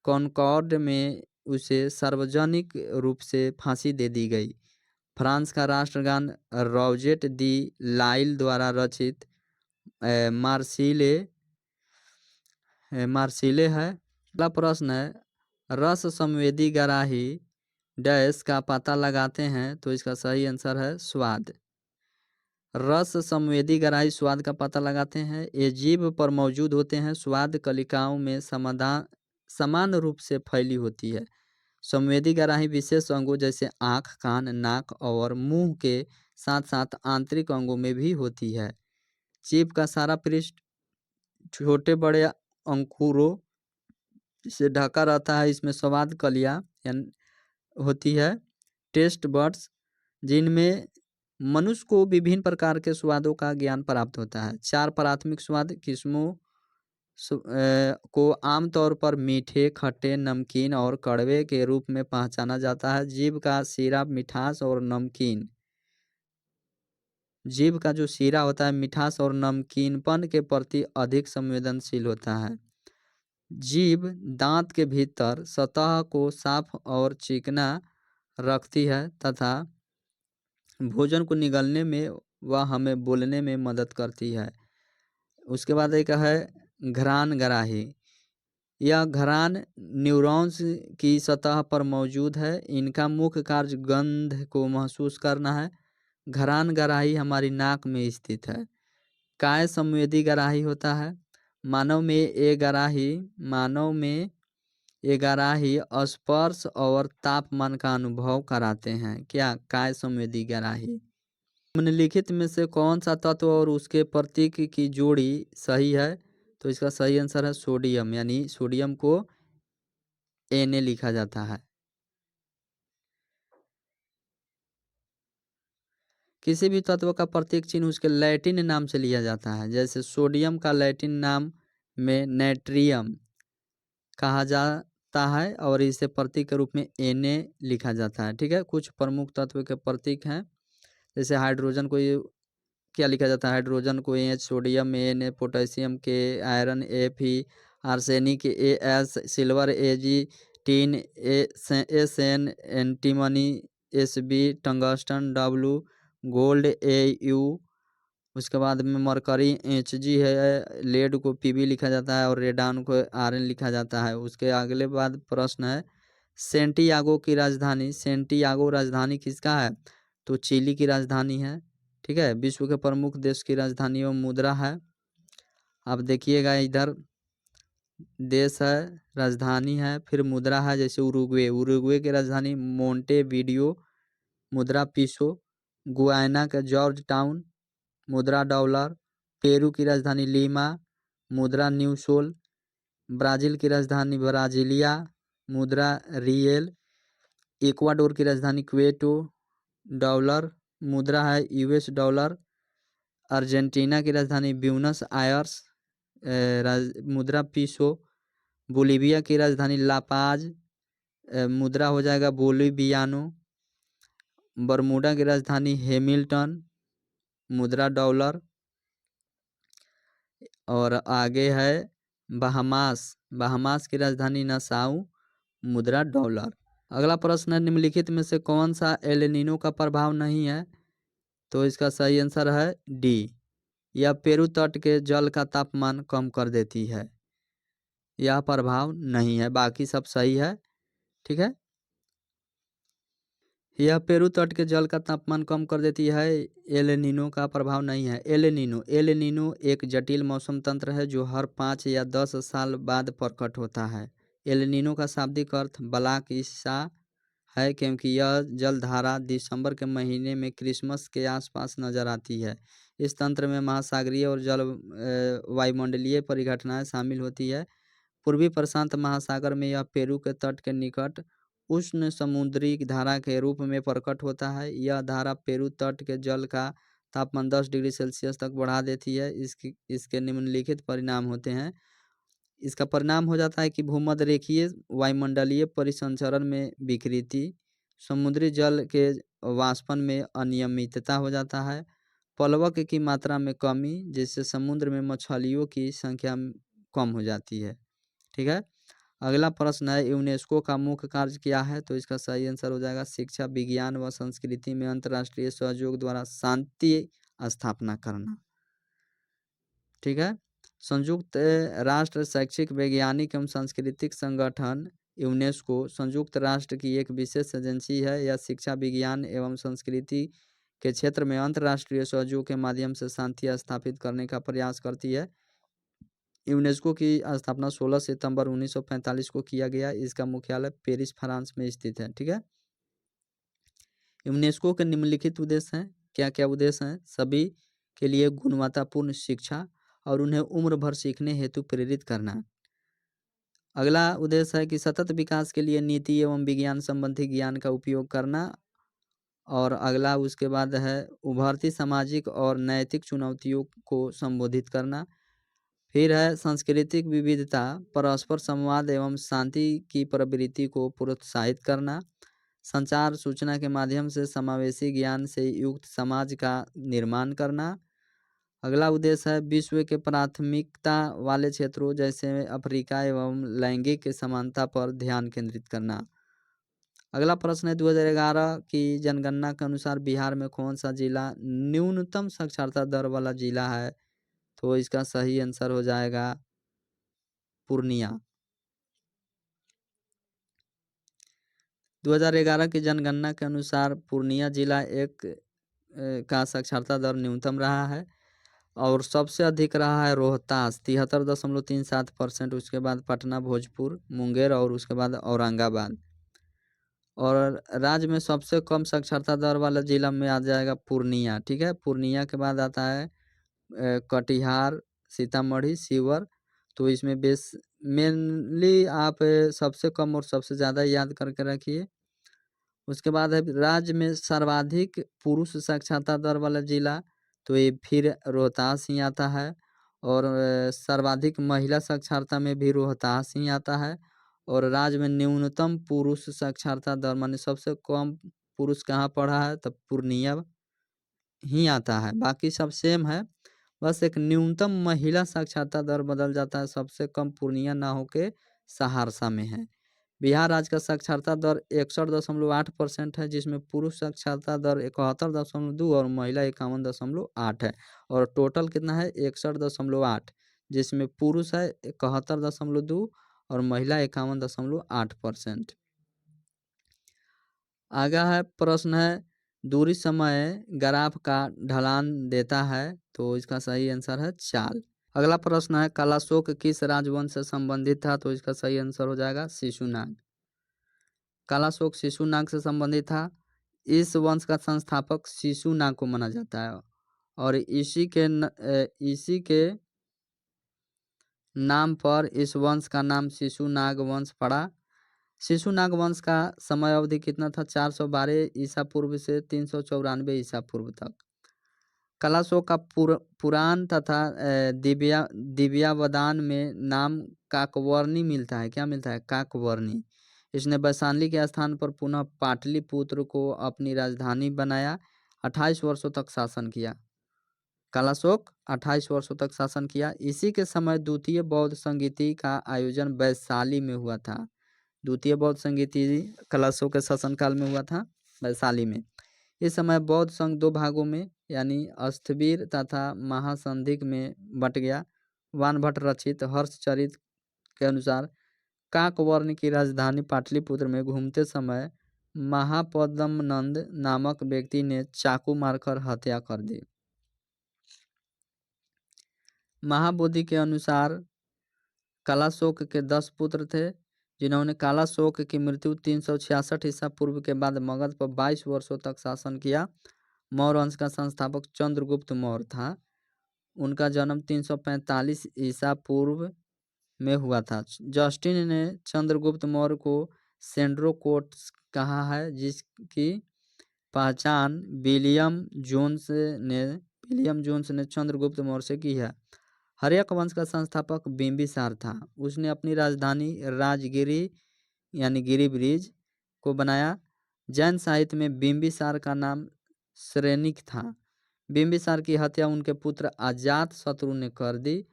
कॉनकॉर्ड में उसे सार्वजनिक रूप से फांसी दे दी गई। फ्रांस का राष्ट्रगान रॉजेट दी लाइल द्वारा रचित मार्सिले मार्सिले है। अगला प्रश्न है, रस संवेदी ग्राही डैश का पता लगाते हैं, तो इसका सही आंसर है स्वाद। रस संवेदी ग्राही स्वाद का पता लगाते हैं। ये जीभ पर मौजूद होते हैं। स्वाद कलिकाओं में समाधान समान रूप से फैली होती है। संवेदी ग्राही विशेष अंगों जैसे आँख, कान, नाक और मुंह के साथ साथ आंतरिक अंगों में भी होती है। जीभ का सारा पृष्ठ छोटे बड़े अंकुरों से ढका रहता है। इसमें स्वाद कलियाँ होती है, टेस्ट बड्स, जिनमें मनुष्य को विभिन्न प्रकार के स्वादों का ज्ञान प्राप्त होता है। 4 प्राथमिक स्वाद किस्मों को आमतौर पर मीठे, खट्टे, नमकीन और कड़वे के रूप में पहचाना जाता है। जीभ का शिरा मिठास और नमकीन जीभ का जो शिरा होता है मिठास और नमकीनपन के प्रति अधिक संवेदनशील होता है। जीभ दांत के भीतर सतह को साफ और चिकना रखती है तथा भोजन को निगलने में व हमें बोलने में मदद करती है। उसके बाद एक है घ्राण ग्राही। यह घ्राण न्यूरॉन्स की सतह पर मौजूद है। इनका मुख्य कार्य गंध को महसूस करना है। घ्राण ग्राही हमारी नाक में स्थित है। काय संवेदी ग्राही होता है। मानव में ये ग्राही स्पर्श और तापमान का अनुभव कराते हैं। क्या? काय संवेदी ग्राही। निम्नलिखित में से कौन सा तत्व और उसके प्रतीक की जोड़ी सही है? तो इसका सही आंसर है सोडियम, यानी सोडियम को Na लिखा जाता है। किसी भी तत्व का प्रतीक चिन्ह उसके लैटिन नाम से लिया जाता है। जैसे सोडियम का लैटिन नाम में नाइट्रियम कहा जाता है और इसे प्रतीक के रूप में Na लिखा जाता है। ठीक है, कुछ प्रमुख तत्व के प्रतीक हैं। जैसे हाइड्रोजन को क्या लिखा जाता है? हाइड्रोजन को H, सोडियम में Na, पोटेशियम के, iron Fe, arsenic As, silver Ag, tin Sn, antimony Sb, tungsten W, gold Au। उसके बाद में मरकरी Hg है, लेड को Pb लिखा जाता है और रेडान को Rn लिखा जाता है। उसके अगले बाद प्रश्न है, सेंटियागो की राजधानी। सेंटियागो राजधानी किसका है? तो चिली की राजधानी है। ठीक है, विश्व के प्रमुख देश की राजधानी और मुद्रा है। अब देखिएगा इधर देश है, राजधानी है, फिर मुद्रा है। जैसे उरुग्वे की राजधानी मोंटेविडियो, मुद्रा पीसो। गुयाना का जॉर्ज टाउन, मुद्रा डॉलर। पेरू की राजधानी लीमा, मुद्रा न्यू सोल। ब्राज़ील की राजधानी ब्राज़ीलिया, मुद्रा रियल। इक्वाडोर की राजधानी क्वेटो, डॉलर, मुद्रा है यूएस डॉलर। अर्जेंटीना की राजधानी ब्यूनस आयर्स, मुद्रा पीसो। बोलीविया की राजधानी लापाज, मुद्रा हो जाएगा बोलिवियानो। बरमूडा की राजधानी हैमिल्टन, मुद्रा डॉलर। और आगे है बहामास की राजधानी नासाउ, मुद्रा डॉलर। अगला प्रश्न है, निम्नलिखित में से कौन सा एल नीनो का प्रभाव नहीं है? तो इसका सही आंसर है डी। यह पेरू तट के जल का तापमान कम कर देती है। यह प्रभाव नहीं है, बाकी सब सही है। ठीक है, यह पेरू तट के जल का तापमान कम कर देती है। एल नीनो का प्रभाव नहीं है। एल नीनो एक जटिल मौसम तंत्र है जो हर 5 या 10 साल बाद प्रकट होता है। एल नीनो का शाब्दिक अर्थ ब्लैक ईसा है, क्योंकि यह जलधारा दिसंबर के महीने में क्रिसमस के आसपास नजर आती है। इस तंत्र में महासागरीय और वायुमंडलीय परिघटनाएं शामिल होती है। पूर्वी प्रशांत महासागर में यह पेरू के तट के निकट उष्ण समुद्री धारा के रूप में प्रकट होता है। यह धारा पेरू तट के जल का तापमान 10 डिग्री सेल्सियस तक बढ़ा देती है। इसके निम्नलिखित परिणाम होते हैं। इसका परिणाम हो जाता है कि भूमध्य रेखीय वायुमंडलीय परिसंचरण में विकृति, समुद्री जल के वाष्पन में अनियमितता हो जाता है, प्लवक की मात्रा में कमी, जिससे समुद्र में मछलियों की संख्या कम हो जाती है। ठीक है, अगला प्रश्न है, यूनेस्को का मुख्य कार्य क्या है? तो इसका सही आंसर हो जाएगा शिक्षा, विज्ञान व संस्कृति में अंतर्राष्ट्रीय सहयोग द्वारा शांति स्थापना करना। ठीक है, संयुक्त राष्ट्र शैक्षिक, वैज्ञानिक एवं सांस्कृतिक संगठन यूनेस्को संयुक्त राष्ट्र की एक विशेष एजेंसी है। यह शिक्षा, विज्ञान एवं संस्कृति के क्षेत्र में अंतर्राष्ट्रीय सहयोग के माध्यम से शांति स्थापित करने का प्रयास करती है। यूनेस्को की स्थापना 16 सितंबर 1945 को किया गया। इसका मुख्यालय पेरिस, फ्रांस में स्थित है। ठीक है। यूनेस्को के निम्नलिखित उद्देश्य हैं। क्या क्या उद्देश्य हैं? सभी के लिए गुणवत्तापूर्ण शिक्षा और उन्हें उम्र भर सीखने हेतु प्रेरित करना। अगला उद्देश्य है कि सतत विकास के लिए नीति एवं विज्ञान संबंधी ज्ञान का उपयोग करना। और अगला उसके बाद है उभरती सामाजिक और नैतिक चुनौतियों को संबोधित करना। फिर है सांस्कृतिक विविधता, परस्पर संवाद एवं शांति की प्रवृत्ति को प्रोत्साहित करना। संचार सूचना के माध्यम से समावेशी ज्ञान से युक्त समाज का निर्माण करना। अगला उद्देश्य है विश्व के प्राथमिकता वाले क्षेत्रों जैसे अफ्रीका एवं लैंगिक समानता पर ध्यान केंद्रित करना। अगला प्रश्न है 2011 की जनगणना के अनुसार बिहार में कौन सा जिला न्यूनतम साक्षरता दर वाला जिला है? तो इसका सही आंसर हो जाएगा पूर्णिया। 2011 की जनगणना के अनुसार पूर्णिया जिला का साक्षरता दर न्यूनतम रहा है और सबसे अधिक रहा है रोहतास 73.37%। उसके बाद पटना, भोजपुर, मुंगेर और उसके बाद औरंगाबाद। और राज्य में सबसे कम साक्षरता दर वाला जिला में आ जाएगा पूर्णिया। ठीक है। पूर्णिया के बाद आता है कटिहार, सीतामढ़ी, शिवहर। तो इसमें बेस मेनली आप सबसे कम और सबसे ज़्यादा याद करके रखिए। उसके बाद है राज्य में सर्वाधिक पुरुष साक्षरता दर वाला जिला, तो ये फिर रोहतास ही आता है। और सर्वाधिक महिला साक्षरता में भी रोहतास ही आता है। और राज्य में न्यूनतम पुरुष साक्षरता दर माने सबसे कम पुरुष कहाँ पढ़ा है? तब पूर्णिया ही आता है। बाकी सब सेम है, बस एक न्यूनतम महिला साक्षरता दर बदल जाता है। सबसे कम पूर्णिया ना होके सहरसा में है। बिहार राज्य का साक्षरता दर 61.8% है, जिसमें पुरुष साक्षरता दर 71.2 और महिला 51.8 है। और टोटल कितना है? 61.8, जिसमें पुरुष है 71.2 और महिला 51.8%। आगे है प्रश्न है दूरी समय ग्राफ का ढलान देता है, तो इसका सही आंसर है चाल। अगला प्रश्न है कालाशोक किस राजवंश से संबंधित था? तो इसका सही आंसर हो जाएगा शिशुनाग। कालाशोक शिशुनाग से संबंधित था। इस वंश का संस्थापक शिशुनाग को माना जाता है और इसी के नाम पर इस वंश का नाम शिशुनाग वंश पड़ा। शिशुनाग वंश का समय अवधि कितना था? 412 ईसा पूर्व से 394 ईसा पूर्व तक। कालाशोक का पुराण तथा दिव्यावदान में नाम काकवर्णी मिलता है। क्या मिलता है? काकवर्णी। इसने वैशाली के स्थान पर पुनः पाटलिपुत्र को अपनी राजधानी बनाया। 28 वर्षों तक शासन किया। कालाशोक 28 वर्षों तक शासन किया। इसी के समय द्वितीय बौद्ध संगीति का आयोजन वैशाली में हुआ था। द्वितीय बौद्ध संगीति कालाशोक के शासनकाल में हुआ था वैशाली में। इस समय बौद्ध संघ दो भागों में यानी अस्थविर तथा महासंधिक में बट गया। वानभट्ट रचित हर्षचरित के अनुसार काकवर्ण की राजधानी पाटलिपुत्र में घूमते समय महापद्मनंद नामक व्यक्ति ने चाकू मारकर हत्या कर दी। महाबोधि के अनुसार कालाशोक के 10 पुत्र थे, जिन्होंने कालाशोक की मृत्यु 366 ईसा पूर्व के बाद मगध पर 22 वर्षों तक शासन किया। मौर्य वंश का संस्थापक चंद्रगुप्त मौर्य था। उनका जन्म 345 ईसा पूर्व में हुआ था। जस्टिन ने चंद्रगुप्त मौर्य को सेंड्रोकोट्स कहा है, जिसकी पहचान विलियम जोन्स ने चंद्रगुप्त मौर्य से की है। हर्यक वंश का संस्थापक बिंबिसार था। उसने अपनी राजधानी राजगिरी यानी गिरिब्रिज को बनाया। जैन साहित्य में बिंबिसार का नाम श्रेनिक था। बिंबिसार की हत्या उनके पुत्र अजात शत्रु ने कर दी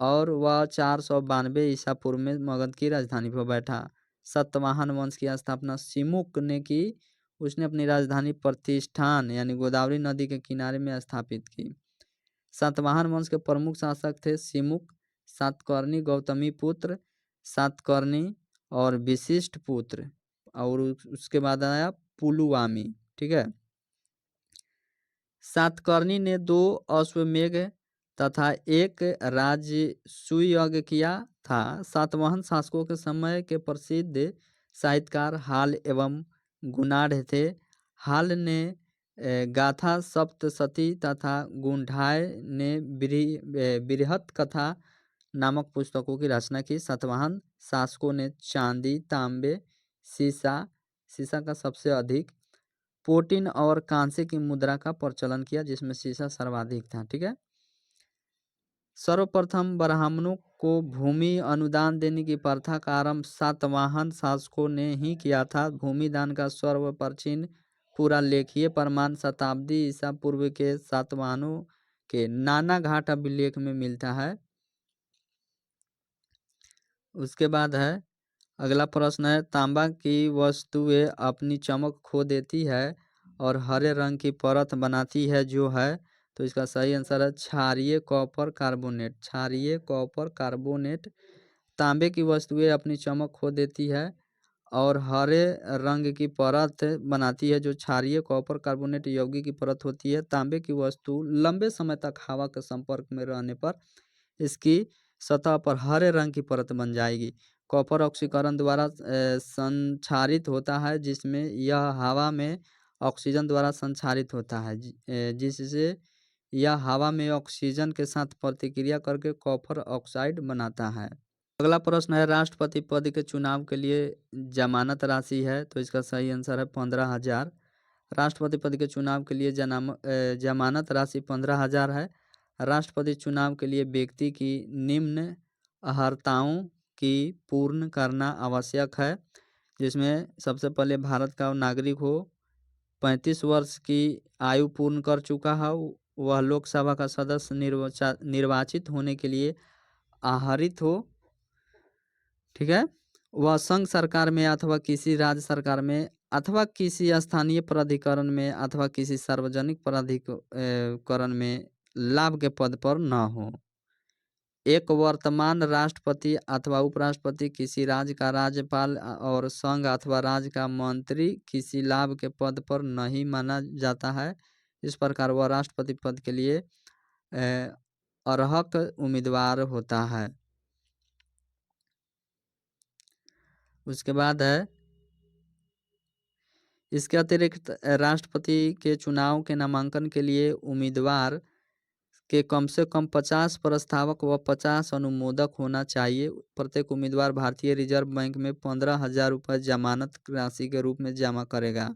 और वह 492 ईसा पूर्व में मगध की राजधानी पर बैठा। सतवाहन वंश की स्थापना सिमुक ने की। उसने अपनी राजधानी प्रतिष्ठान यानी गोदावरी नदी के किनारे में स्थापित की। सातवाहन वंश के प्रमुख शासक थे सिमुक। सातकर्णी गौतमीपुत्र, सातकर्णी और विशिष्ट पुत्र, और उसके बाद आया पुलुवामी। ठीक है। सातकर्णी ने 2 अश्वमेध तथा 1 राजसूय यज्ञ किया था। सातवाहन शासकों के समय के प्रसिद्ध साहित्यकार हाल एवं गुणाढ़ थे। हाल ने गाथा सप्तशती तथा गुंढाय ने बृहत कथा नामक पुस्तकों की रचना की। सातवाहन शासकों ने चांदी, तांबे, सीसा का सबसे अधिक, प्लेटिन और कांसे की मुद्रा का प्रचलन किया, जिसमें सीसा सर्वाधिक था। ठीक है। सर्वप्रथम ब्राह्मणों को भूमि अनुदान देने की प्रथा का आरंभ सातवाहन शासकों ने ही किया था। भूमि दान का सर्वप्राचीन पूरा लेखीय प्रमाण शताब्दी ईसा पूर्व के सातवाहनों के नाना घाट अभिलेख में मिलता है। उसके बाद है अगला प्रश्न है, तांबा की वस्तुएं अपनी चमक खो देती है और हरे रंग की परत बनाती है जो है, तो इसका सही आंसर है क्षारीय कॉपर कार्बोनेट। क्षारीय कॉपर कार्बोनेट तांबे की वस्तुएं अपनी चमक खो देती है और हरे रंग की परत बनाती है जो क्षारीय कॉपर कार्बोनेट यौगिक की परत होती है। तांबे की वस्तु लंबे समय तक हवा के संपर्क में रहने पर इसकी सतह पर हरे रंग की परत बन जाएगी। कॉपर ऑक्सीकरण द्वारा संक्षारित होता है, जिसमें यह हवा में ऑक्सीजन द्वारा संक्षारित होता है, जिससे यह हवा में ऑक्सीजन के साथ प्रतिक्रिया करके कॉपर ऑक्साइड बनाता है। अगला प्रश्न है, राष्ट्रपति पद के चुनाव के लिए जमानत राशि है, तो इसका सही आंसर है 15,000। राष्ट्रपति पद के चुनाव के लिए जमानत राशि 15,000 है। राष्ट्रपति चुनाव के लिए व्यक्ति की निम्न अर्हताओं की पूर्ण करना आवश्यक है, जिसमें सबसे पहले भारत का नागरिक हो, 35 वर्ष की आयु पूर्ण कर चुका हो, वह लोकसभा का सदस्य निर्वाचित होने के लिए आहरित हो। ठीक है। वह संघ सरकार में अथवा किसी राज्य सरकार में अथवा किसी स्थानीय प्राधिकरण में अथवा किसी सार्वजनिक प्राधिकरण में लाभ के पद पर न हो। एक वर्तमान राष्ट्रपति अथवा उपराष्ट्रपति किसी राज्य का राज्यपाल और संघ अथवा राज्य का मंत्री किसी लाभ के पद पर नहीं माना जाता है। इस प्रकार वह राष्ट्रपति पद के लिए अर्हक उम्मीदवार होता है। उसके बाद है, इसके अतिरिक्त राष्ट्रपति के चुनाव के नामांकन के लिए उम्मीदवार के कम से कम 50 प्रस्तावक व 50 अनुमोदक होना चाहिए। प्रत्येक उम्मीदवार भारतीय रिजर्व बैंक में 15,000 रुपये जमानत राशि के रूप में जमा करेगा।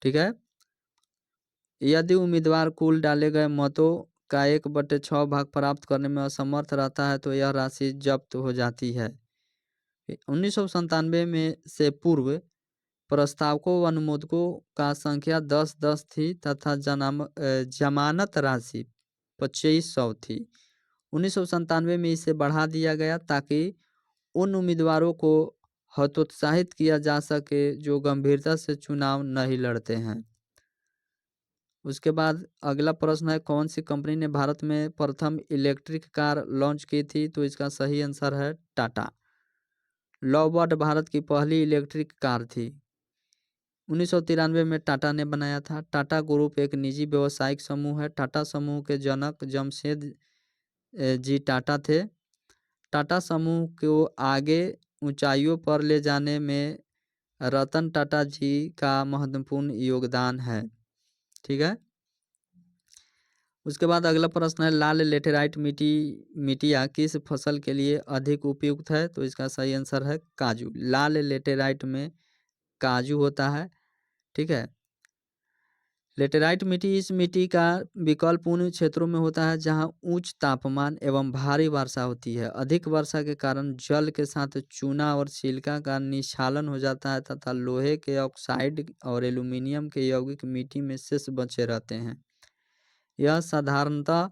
ठीक है। यदि उम्मीदवार कुल डाले गए मतों का 1/6 भाग प्राप्त करने में असमर्थ रहता है तो यह राशि जब्त हो जाती है। 1997 में से पूर्व प्रस्तावकों व अनुमोदकों का संख्या 10-10 थी तथा जमानत राशि 2500 थी। 1997 में इसे बढ़ा दिया गया ताकि उन उम्मीदवारों को हतोत्साहित किया जा सके जो गंभीरता से चुनाव नहीं लड़ते हैं। उसके बाद अगला प्रश्न है, कौन सी कंपनी ने भारत में प्रथम इलेक्ट्रिक कार लॉन्च की थी, तो इसका सही आंसर है टाटा। लॉबर्ट भारत की पहली इलेक्ट्रिक कार थी। 1993 में टाटा ने बनाया था। टाटा ग्रुप एक निजी व्यवसायिक समूह है। टाटा समूह के जनक जमशेद जी टाटा थे। टाटा समूह को आगे ऊंचाइयों पर ले जाने में रतन टाटा जी का महत्वपूर्ण योगदान है। ठीक है। उसके बाद अगला प्रश्न है, लाल लेटेराइट मिट्टियाँ किस फसल के लिए अधिक उपयुक्त है, तो इसका सही आंसर है काजू। लाल लेटेराइट में काजू होता है। ठीक है। लेटेराइट मिट्टी इस मिट्टी का विकल्प उन क्षेत्रों में होता है जहां उच्च तापमान एवं भारी वर्षा होती है। अधिक वर्षा के कारण जल के साथ चूना और सिलिका का निष्कालन हो जाता है तथा लोहे के ऑक्साइड और एल्यूमीनियम के यौगिक मिट्टी में शेष बचे रहते हैं। यह साधारणतः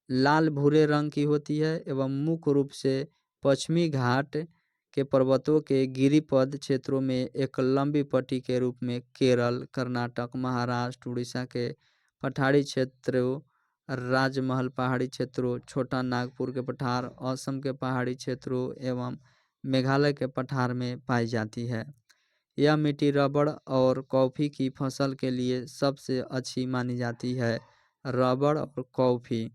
लाल भूरे रंग की होती है एवं मुख्य रूप से पश्चिमी घाट के पर्वतों के गिरिपद क्षेत्रों में एक लंबी पट्टी के रूप में केरल, कर्नाटक, महाराष्ट्र, उड़ीसा के पठारी क्षेत्रों, राजमहल पहाड़ी क्षेत्रों, छोटा नागपुर के पठार, असम के पहाड़ी क्षेत्रों एवं मेघालय के पठार में पाई जाती है। यह मिट्टी रबड़ और कॉफ़ी की फसल के लिए सबसे अच्छी मानी जाती है। रबड़ और कॉफ़ी।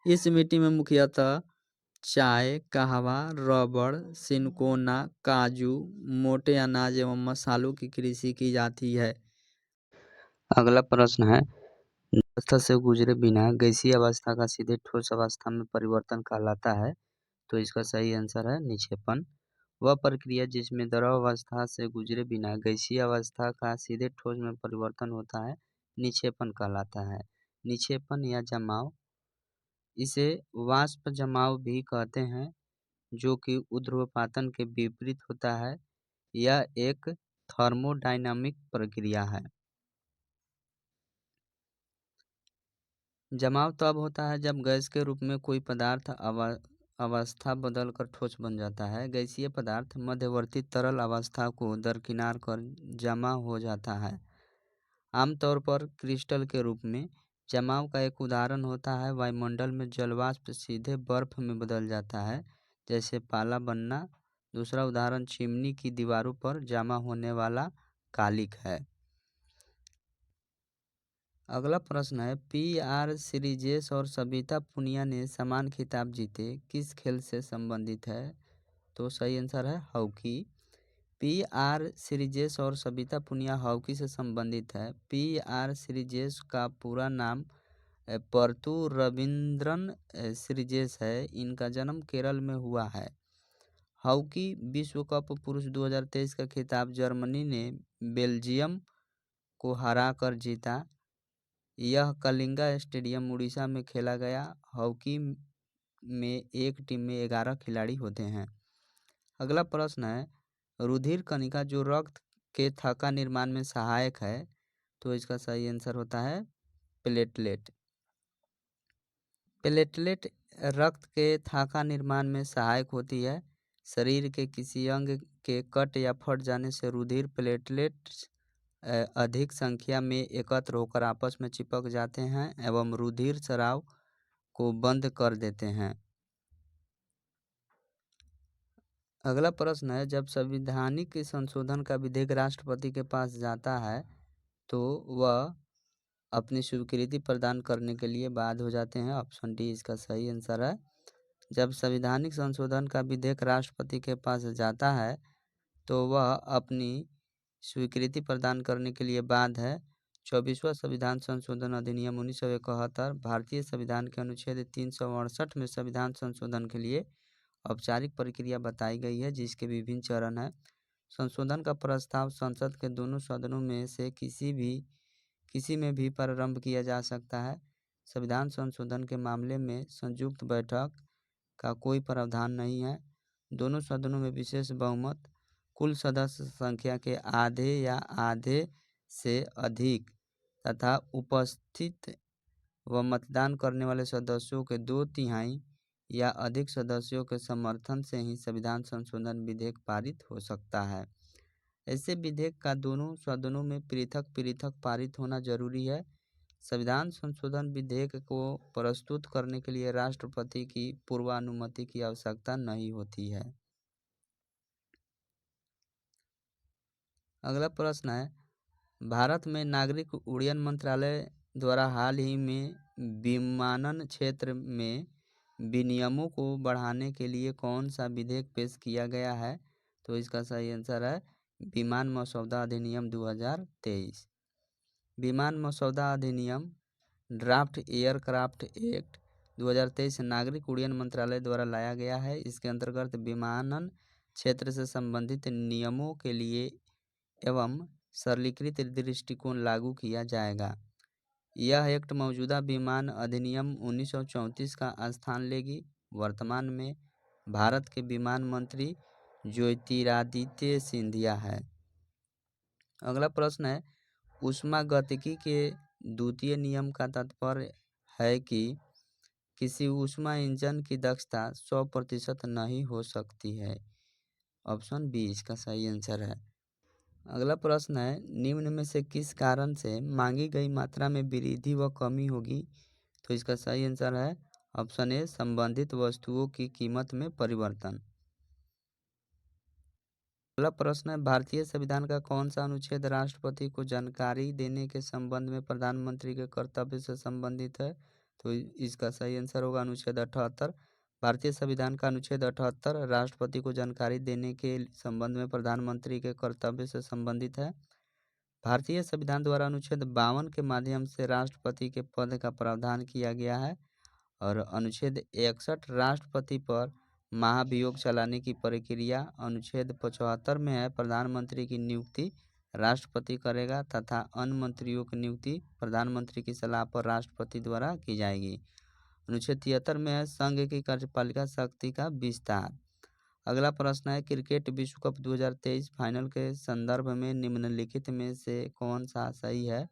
इस मिट्टी में मुख्यतः चाय, कहवा, रबड़, सिनकोना, काजू, मोटे अनाज एवं मसालों की कृषि की जाती है। अगला प्रश्न है, अवस्था से गुजरे बिना गैसीय अवस्था का सीधे ठोस अवस्था में परिवर्तन कहलाता है। तो इसका सही आंसर है निक्षेपण। वह प्रक्रिया जिसमें द्रव अवस्था से गुजरे बिना गैसीय अवस्था का सीधे ठोस में परिवर्तन होता है, निक्षेपण कहलाता है। निक्षेपण या जमाव, इसे वाष्प जमाव भी कहते हैं, जो कि ऊर्ध्वपातन के विपरीत होता है। यह एक थर्मोडायनामिक प्रक्रिया है। जमाव तब होता है जब गैस के रूप में कोई पदार्थ अवस्था बदलकर ठोस बन जाता है। गैसीय पदार्थ मध्यवर्ती तरल अवस्था को दरकिनार कर जमा हो जाता है, आमतौर पर क्रिस्टल के रूप में। जमाव का एक उदाहरण होता है वायुमंडल में जलवाष्प सीधे बर्फ में बदल जाता है, जैसे पाला बनना। दूसरा उदाहरण चिमनी की दीवारों पर जमा होने वाला कालिक है। अगला प्रश्न है, पी.आर. श्रीजेश और सबिता पुनिया ने समान खिताब जीते, किस खेल से संबंधित है? तो सही आंसर है हॉकी। पी.आर. श्रीजेश और सबिता पुनिया हॉकी से संबंधित है। पी.आर. श्रीजेश का पूरा नाम परतु रविंद्रन श्रीजेश है। इनका जन्म केरल में हुआ है। हॉकी विश्व कप पुरुष 2023 का खिताब जर्मनी ने बेल्जियम को हराकर जीता। यह कलिंगा स्टेडियम उड़ीसा में खेला गया। हॉकी में एक टीम में 11 खिलाड़ी होते हैं। अगला प्रश्न है, रुधिर कणिका जो रक्त के थक्का निर्माण में सहायक है। तो इसका सही आंसर होता है प्लेटलेट। प्लेटलेट रक्त के थक्का निर्माण में सहायक होती है। शरीर के किसी अंग के कट या फट जाने से रुधिर प्लेटलेट्स अधिक संख्या में एकत्र होकर आपस में चिपक जाते हैं एवं रुधिर स्राव को बंद कर देते हैं। अगला प्रश्न है, जब संवैधानिक संशोधन का विधेयक राष्ट्रपति के पास जाता है तो वह अपनी स्वीकृति प्रदान करने के लिए बाध्य हो जाते हैं। ऑप्शन डी इसका सही आंसर है। जब संवैधानिक संशोधन का विधेयक राष्ट्रपति के पास जाता है तो वह अपनी स्वीकृति प्रदान करने के लिए बाध्य है। 24वां संविधान संशोधन अधिनियम 1971 भारतीय संविधान के अनुच्छेद 368 में संविधान संशोधन के लिए औपचारिक प्रक्रिया बताई गई है, जिसके विभिन्न चरण हैं। संशोधन का प्रस्ताव संसद के दोनों सदनों में से किसी में भी प्रारंभ किया जा सकता है। संविधान संशोधन के मामले में संयुक्त बैठक का कोई प्रावधान नहीं है। दोनों सदनों में विशेष बहुमत, कुल सदस्य संख्या के आधे या आधे से अधिक तथा उपस्थित व मतदान करने वाले सदस्यों के 2/3 या अधिक सदस्यों के समर्थन से ही संविधान संशोधन विधेयक पारित हो सकता है। ऐसे विधेयक का दोनों सदनों में पृथक पृथक पारित होना जरूरी है। संविधान संशोधन विधेयक को प्रस्तुत करने के लिए राष्ट्रपति की पूर्वानुमति की आवश्यकता नहीं होती है। अगला प्रश्न है, भारत में नागरिक उड्डयन मंत्रालय द्वारा हाल ही में विमानन क्षेत्र में विनियमों को बढ़ाने के लिए कौन सा विधेयक पेश किया गया है? तो इसका सही आंसर है विमान मसौदा अधिनियम 2023। विमान मसौदा अधिनियम ड्राफ्ट एयरक्राफ्ट एक्ट 2023 नागरिक उड्डयन मंत्रालय द्वारा लाया गया है। इसके अंतर्गत विमानन क्षेत्र से संबंधित नियमों के लिए एवं सरलीकृत दृष्टिकोण लागू किया जाएगा। यह एक्ट मौजूदा विमान अधिनियम 1934 का स्थान लेगी। वर्तमान में भारत के विमान मंत्री ज्योतिरादित्य सिंधिया है। अगला प्रश्न है, ऊष्मागतिकी के द्वितीय नियम का तात्पर्य है कि किसी ऊष्मा इंजन की दक्षता 100% नहीं हो सकती है। ऑप्शन बी इसका सही आंसर है। अगला प्रश्न है, निम्न में से किस कारण से मांगी गई मात्रा में वृद्धि व कमी होगी? तो इसका सही आंसर है ऑप्शन ए, संबंधित वस्तुओं की कीमत में परिवर्तन। अगला प्रश्न है, भारतीय संविधान का कौन सा अनुच्छेद राष्ट्रपति को जानकारी देने के संबंध में प्रधानमंत्री के कर्तव्य से संबंधित है? तो इसका सही आंसर होगा अनुच्छेद 78। भारतीय संविधान का अनुच्छेद 78 राष्ट्रपति को जानकारी देने के संबंध में प्रधानमंत्री के कर्तव्य से संबंधित है। भारतीय संविधान द्वारा अनुच्छेद 52 के माध्यम से राष्ट्रपति के पद का प्रावधान किया गया है और अनुच्छेद 61 राष्ट्रपति पर महाभियोग चलाने की प्रक्रिया अनुच्छेद 75 में है। प्रधानमंत्री की नियुक्ति राष्ट्रपति करेगा तथा अन्य मंत्रियों की नियुक्ति प्रधानमंत्री की सलाह पर राष्ट्रपति द्वारा की जाएगी। अनुच्छेद 73 में है संघ की कार्यपालिका शक्ति का विस्तार। अगला प्रश्न है, क्रिकेट विश्व कप 2023 फाइनल के संदर्भ में निम्नलिखित में से कौन सा सही है?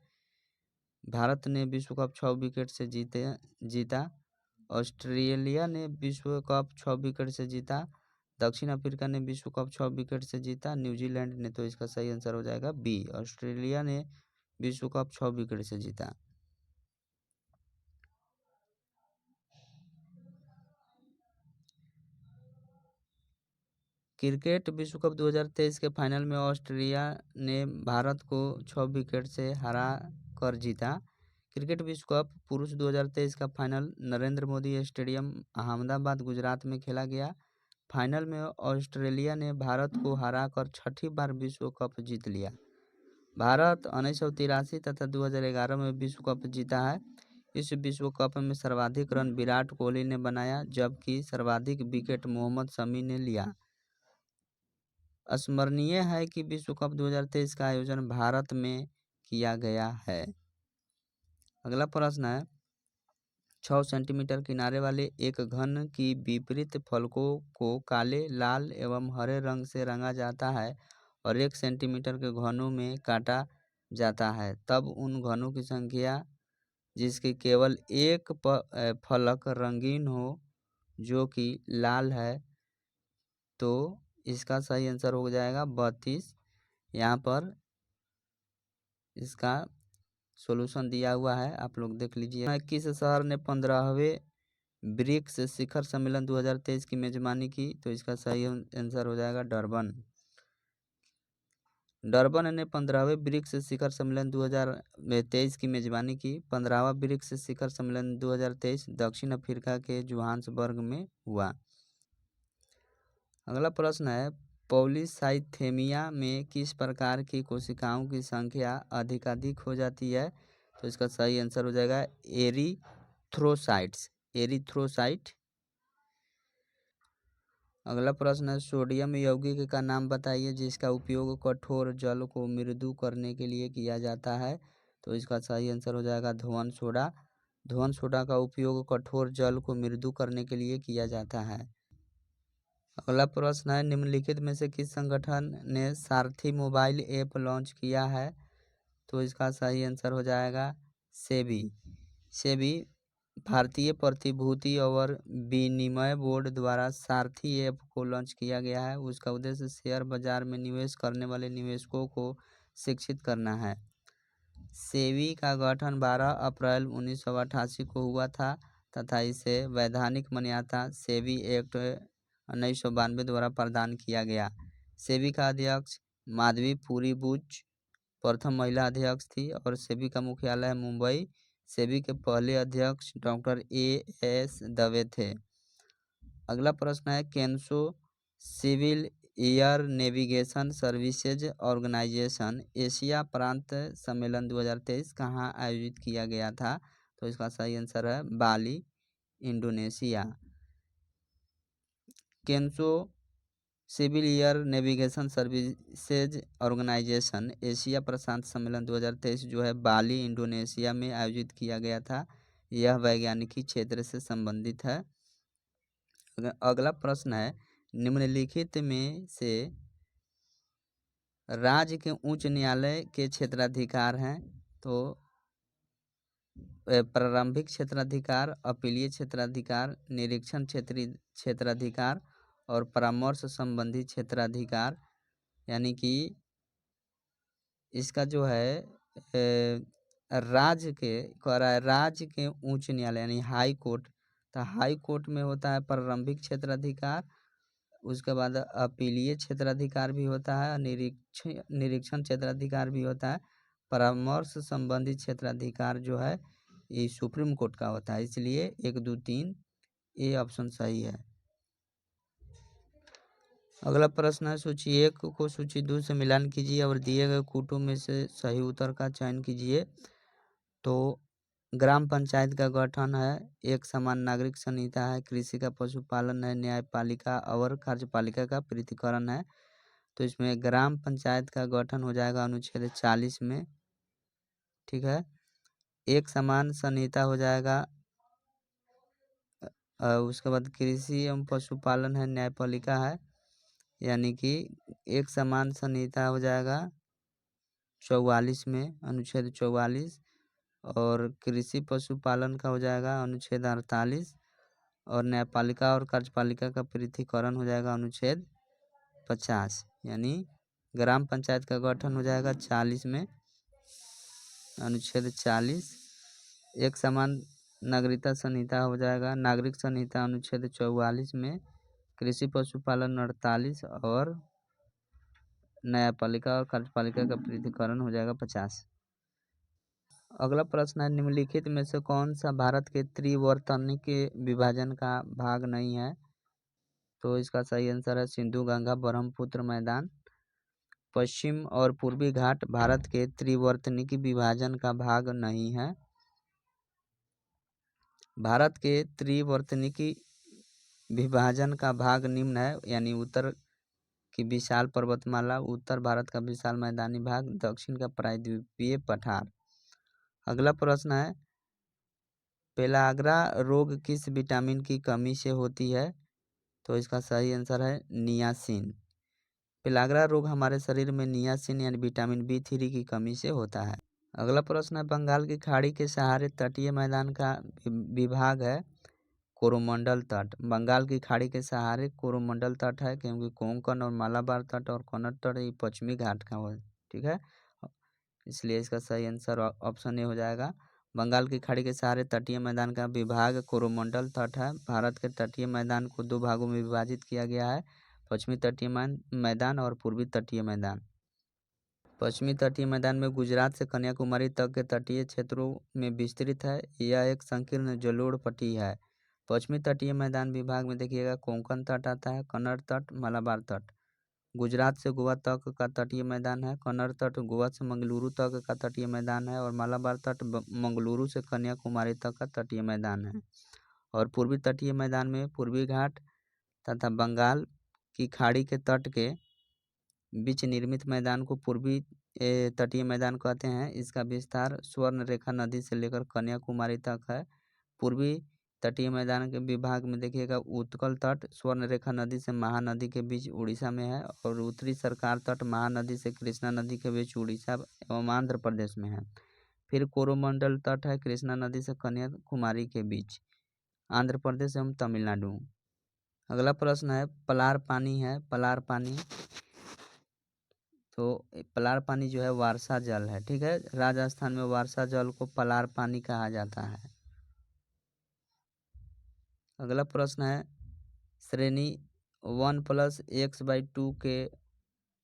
भारत ने विश्व कप 6 विकेट से जीता। ऑस्ट्रेलिया ने विश्व कप 6 विकेट से जीता। दक्षिण अफ्रीका ने विश्व कप 6 विकेट से जीता। न्यूजीलैंड ने, तो इसका सही आंसर हो जाएगा बी, ऑस्ट्रेलिया ने विश्व कप 6 विकेट से जीता। क्रिकेट विश्व कप 2023 के फाइनल में ऑस्ट्रेलिया ने भारत को 6 विकेट से हरा कर जीता। क्रिकेट विश्व कप पुरुष 2023 का फाइनल नरेंद्र मोदी स्टेडियम अहमदाबाद गुजरात में खेला गया। फाइनल में ऑस्ट्रेलिया ने भारत को हराकर छठी बार विश्व कप जीत लिया। भारत 1983 तथा 2011 में विश्व कप जीता है। इस विश्व कप में सर्वाधिक रन विराट कोहली ने बनाया जबकि सर्वाधिक विकेट मोहम्मद शमी ने लिया। स्मरणीय है कि विश्व कप 2023 का आयोजन भारत में किया गया है। अगला प्रश्न है, 6 सेंटीमीटर किनारे वाले एक घन की विपरीत फलकों को काले, लाल एवं हरे रंग से रंगा जाता है और 1 सेंटीमीटर के घनों में काटा जाता है। तब उन घनों की संख्या जिसकी केवल एक फलक रंगीन हो जो कि लाल है, तो इसका सही आंसर हो जाएगा 32। यहाँ पर इसका सॉल्यूशन दिया हुआ है, आप लोग देख लीजिए। किस शहर ने 15वें ब्रिक्स शिखर सम्मेलन 2023 की मेजबानी की? तो इसका सही आंसर हो जाएगा डरबन। डरबन ने 15वें ब्रिक्स शिखर सम्मेलन 2023 की मेजबानी की। 15वां ब्रिक्स शिखर सम्मेलन 2023 दक्षिण अफ्रीका के जोहान्सबर्ग में हुआ। अगला प्रश्न है, पॉलीसाइथेमिया में किस प्रकार की कोशिकाओं की संख्या अधिकाधिक हो जाती है? तो इसका सही आंसर हो जाएगा एरिथ्रोसाइट्स, एरिथ्रोसाइट। अगला प्रश्न है, सोडियम यौगिक का नाम बताइए जिसका उपयोग कठोर जल को मृदु करने के लिए किया जाता है। तो इसका सही आंसर हो जाएगा ध्रुवन सोडा। ध्रुवन सोडा का उपयोग कठोर जल को मृदु करने के लिए किया जाता है। अगला प्रश्न है, निम्नलिखित में से किस संगठन ने सारथी मोबाइल ऐप लॉन्च किया है? तो इसका सही आंसर हो जाएगा सेबी। सेबी भारतीय प्रतिभूति और विनिमय बोर्ड द्वारा सारथी ऐप को लॉन्च किया गया है। उसका उद्देश्य शेयर बाजार में निवेश करने वाले निवेशकों को शिक्षित करना है। सेबी का गठन 12 अप्रैल 1988 को हुआ था तथा इसे वैधानिक मान्यता सेबी एक्ट 1992 द्वारा प्रदान किया गया। सेबी का अध्यक्ष माधवी पुरी बुच प्रथम महिला अध्यक्ष थी और सेबी का मुख्यालय मुंबई। सेबी के पहले अध्यक्ष डॉक्टर A.S. दवे थे। अगला प्रश्न है, CANSO civil air navigation services organisation Asia प्रांत सम्मेलन 2023 कहाँ आयोजित किया गया था? तो इसका सही आंसर है Bali, Indonesia. CANSO civil air navigation services organisation Asia प्रशांत सम्मेलन 2023 जो है बाली, इंडोनेशिया में आयोजित किया गया था। यह वैज्ञानिकी क्षेत्र से संबंधित है। अगला प्रश्न है, निम्नलिखित में से राज्य के उच्च न्यायालय के क्षेत्राधिकार हैं? तो प्रारंभिक क्षेत्राधिकार, अपीलीय क्षेत्राधिकार, निरीक्षण क्षेत्राधिकार और परामर्श संबंधी क्षेत्राधिकार, यानी कि इसका जो है राज्य के कह रहा है राज्य के उच्च न्यायालय यानी हाई कोर्ट। तो हाई कोर्ट में होता है प्रारंभिक क्षेत्राधिकार, उसके बाद अपीलीय क्षेत्राधिकार भी होता है, निरीक्षण क्षेत्राधिकार भी होता है। परामर्श संबंधी क्षेत्राधिकार जो है ये सुप्रीम कोर्ट का होता है, इसलिए 1 2 3 ये ऑप्शन सही है। अगला प्रश्न है सूची 1 को सूची 2 से मिलान कीजिए और दिए गए कूटों में से सही उत्तर का चयन कीजिए। तो ग्राम पंचायत का गठन है, एक समान नागरिक संहिता है, कृषि का पशुपालन है, न्यायपालिका और कार्यपालिका का पृथक्करण है। तो इसमें ग्राम पंचायत का गठन हो जाएगा अनुच्छेद 40 में। ठीक है, एक समान संहिता हो जाएगा, उसके बाद कृषि एवं पशुपालन है, न्यायपालिका है, यानी कि एक समान संहिता हो जाएगा 44 में, अनुच्छेद 44। और कृषि पशुपालन का हो जाएगा अनुच्छेद 48 और न्यायपालिका और कार्यपालिका का पृथक्करण हो जाएगा अनुच्छेद 50। यानी ग्राम पंचायत का गठन हो जाएगा 40 में, अनुच्छेद 40। एक समान नागरिकता संहिता हो जाएगा नागरिक संहिता अनुच्छेद 44 में, कृषि पशुपालन 48 और न्यायपालिका और कार्यपालिका का पृथक्करण हो जाएगा 50। अगला प्रश्न है निम्नलिखित में से कौन सा भारत के त्रिवर्तनिक विभाजन का भाग नहीं है। तो इसका सही आंसर है सिंधु गंगा ब्रह्मपुत्र मैदान। पश्चिम और पूर्वी घाट भारत के त्रिवर्तनिक विभाजन का भाग नहीं है। भारत के त्रिवर्तनिक विभाजन का भाग निम्न है, यानी उत्तर की विशाल पर्वतमाला, उत्तर भारत का विशाल मैदानी भाग, दक्षिण का प्रायद्वीपीय पठार। अगला प्रश्न है पेलाग्रा रोग किस विटामिन की कमी से होती है। तो इसका सही आंसर है नियासिन। पेलाग्रा रोग हमारे शरीर में नियासिन यानी विटामिन B3 की कमी से होता है। अगला प्रश्न है बंगाल की खाड़ी के सहारे तटीय मैदान का विभाग है कोरोमंडल तट। बंगाल की खाड़ी के सहारे कोरोमंडल तट है, क्योंकि कोंकण और मालाबार तट और कन्नड़ तट ये पश्चिमी घाट का हो। ठीक है, इसलिए इसका सही आंसर ऑप्शन ए हो जाएगा। बंगाल की खाड़ी के सहारे तटीय मैदान का विभाग कोरोमंडल तट है। भारत के तटीय मैदान को 2 भागों में विभाजित किया गया है, पश्चिमी तटीय मैदान और पूर्वी तटीय मैदान। पश्चिमी तटीय मैदान में गुजरात से कन्याकुमारी तक के तटीय क्षेत्रों में विस्तृत है। यह एक संकीर्ण जलोढ़ पट्टी है। पश्चिमी तटीय मैदान विभाग में देखिएगा कोंकण तट आता है, कन्नड़ तट, मालाबार तट। गुजरात से गोवा तक का तटीय मैदान है, कन्नड़ तट गोवा से मंगलुरु तक का तटीय मैदान है और मालाबार तट मंगलुरु से कन्याकुमारी तक का तटीय मैदान है। और पूर्वी तटीय मैदान में पूर्वी घाट तथा बंगाल की खाड़ी के तट के बीच निर्मित मैदान को पूर्वी तटीय मैदान कहते हैं। इसका विस्तार स्वर्ण रेखा नदी से लेकर कन्याकुमारी तक है। पूर्वी तटीय मैदान के विभाग में देखिएगा उत्कल तट स्वर्ण रेखा नदी से महानदी के बीच उड़ीसा में है और उत्तरी सरकार तट महानदी से कृष्णा नदी के बीच उड़ीसा एवं आंध्र प्रदेश में है। फिर कोरोमंडल तट है कृष्णा नदी से कन्याकुमारी के बीच, आंध्र प्रदेश एवं तमिलनाडु। अगला प्रश्न है पलार पानी है, पलार पानी। तो पलार पानी जो है वर्षा जल है। ठीक है, राजस्थान में वर्षा जल को पलार पानी कहा जाता है। अगला प्रश्न है श्रेणी 1+x/2 के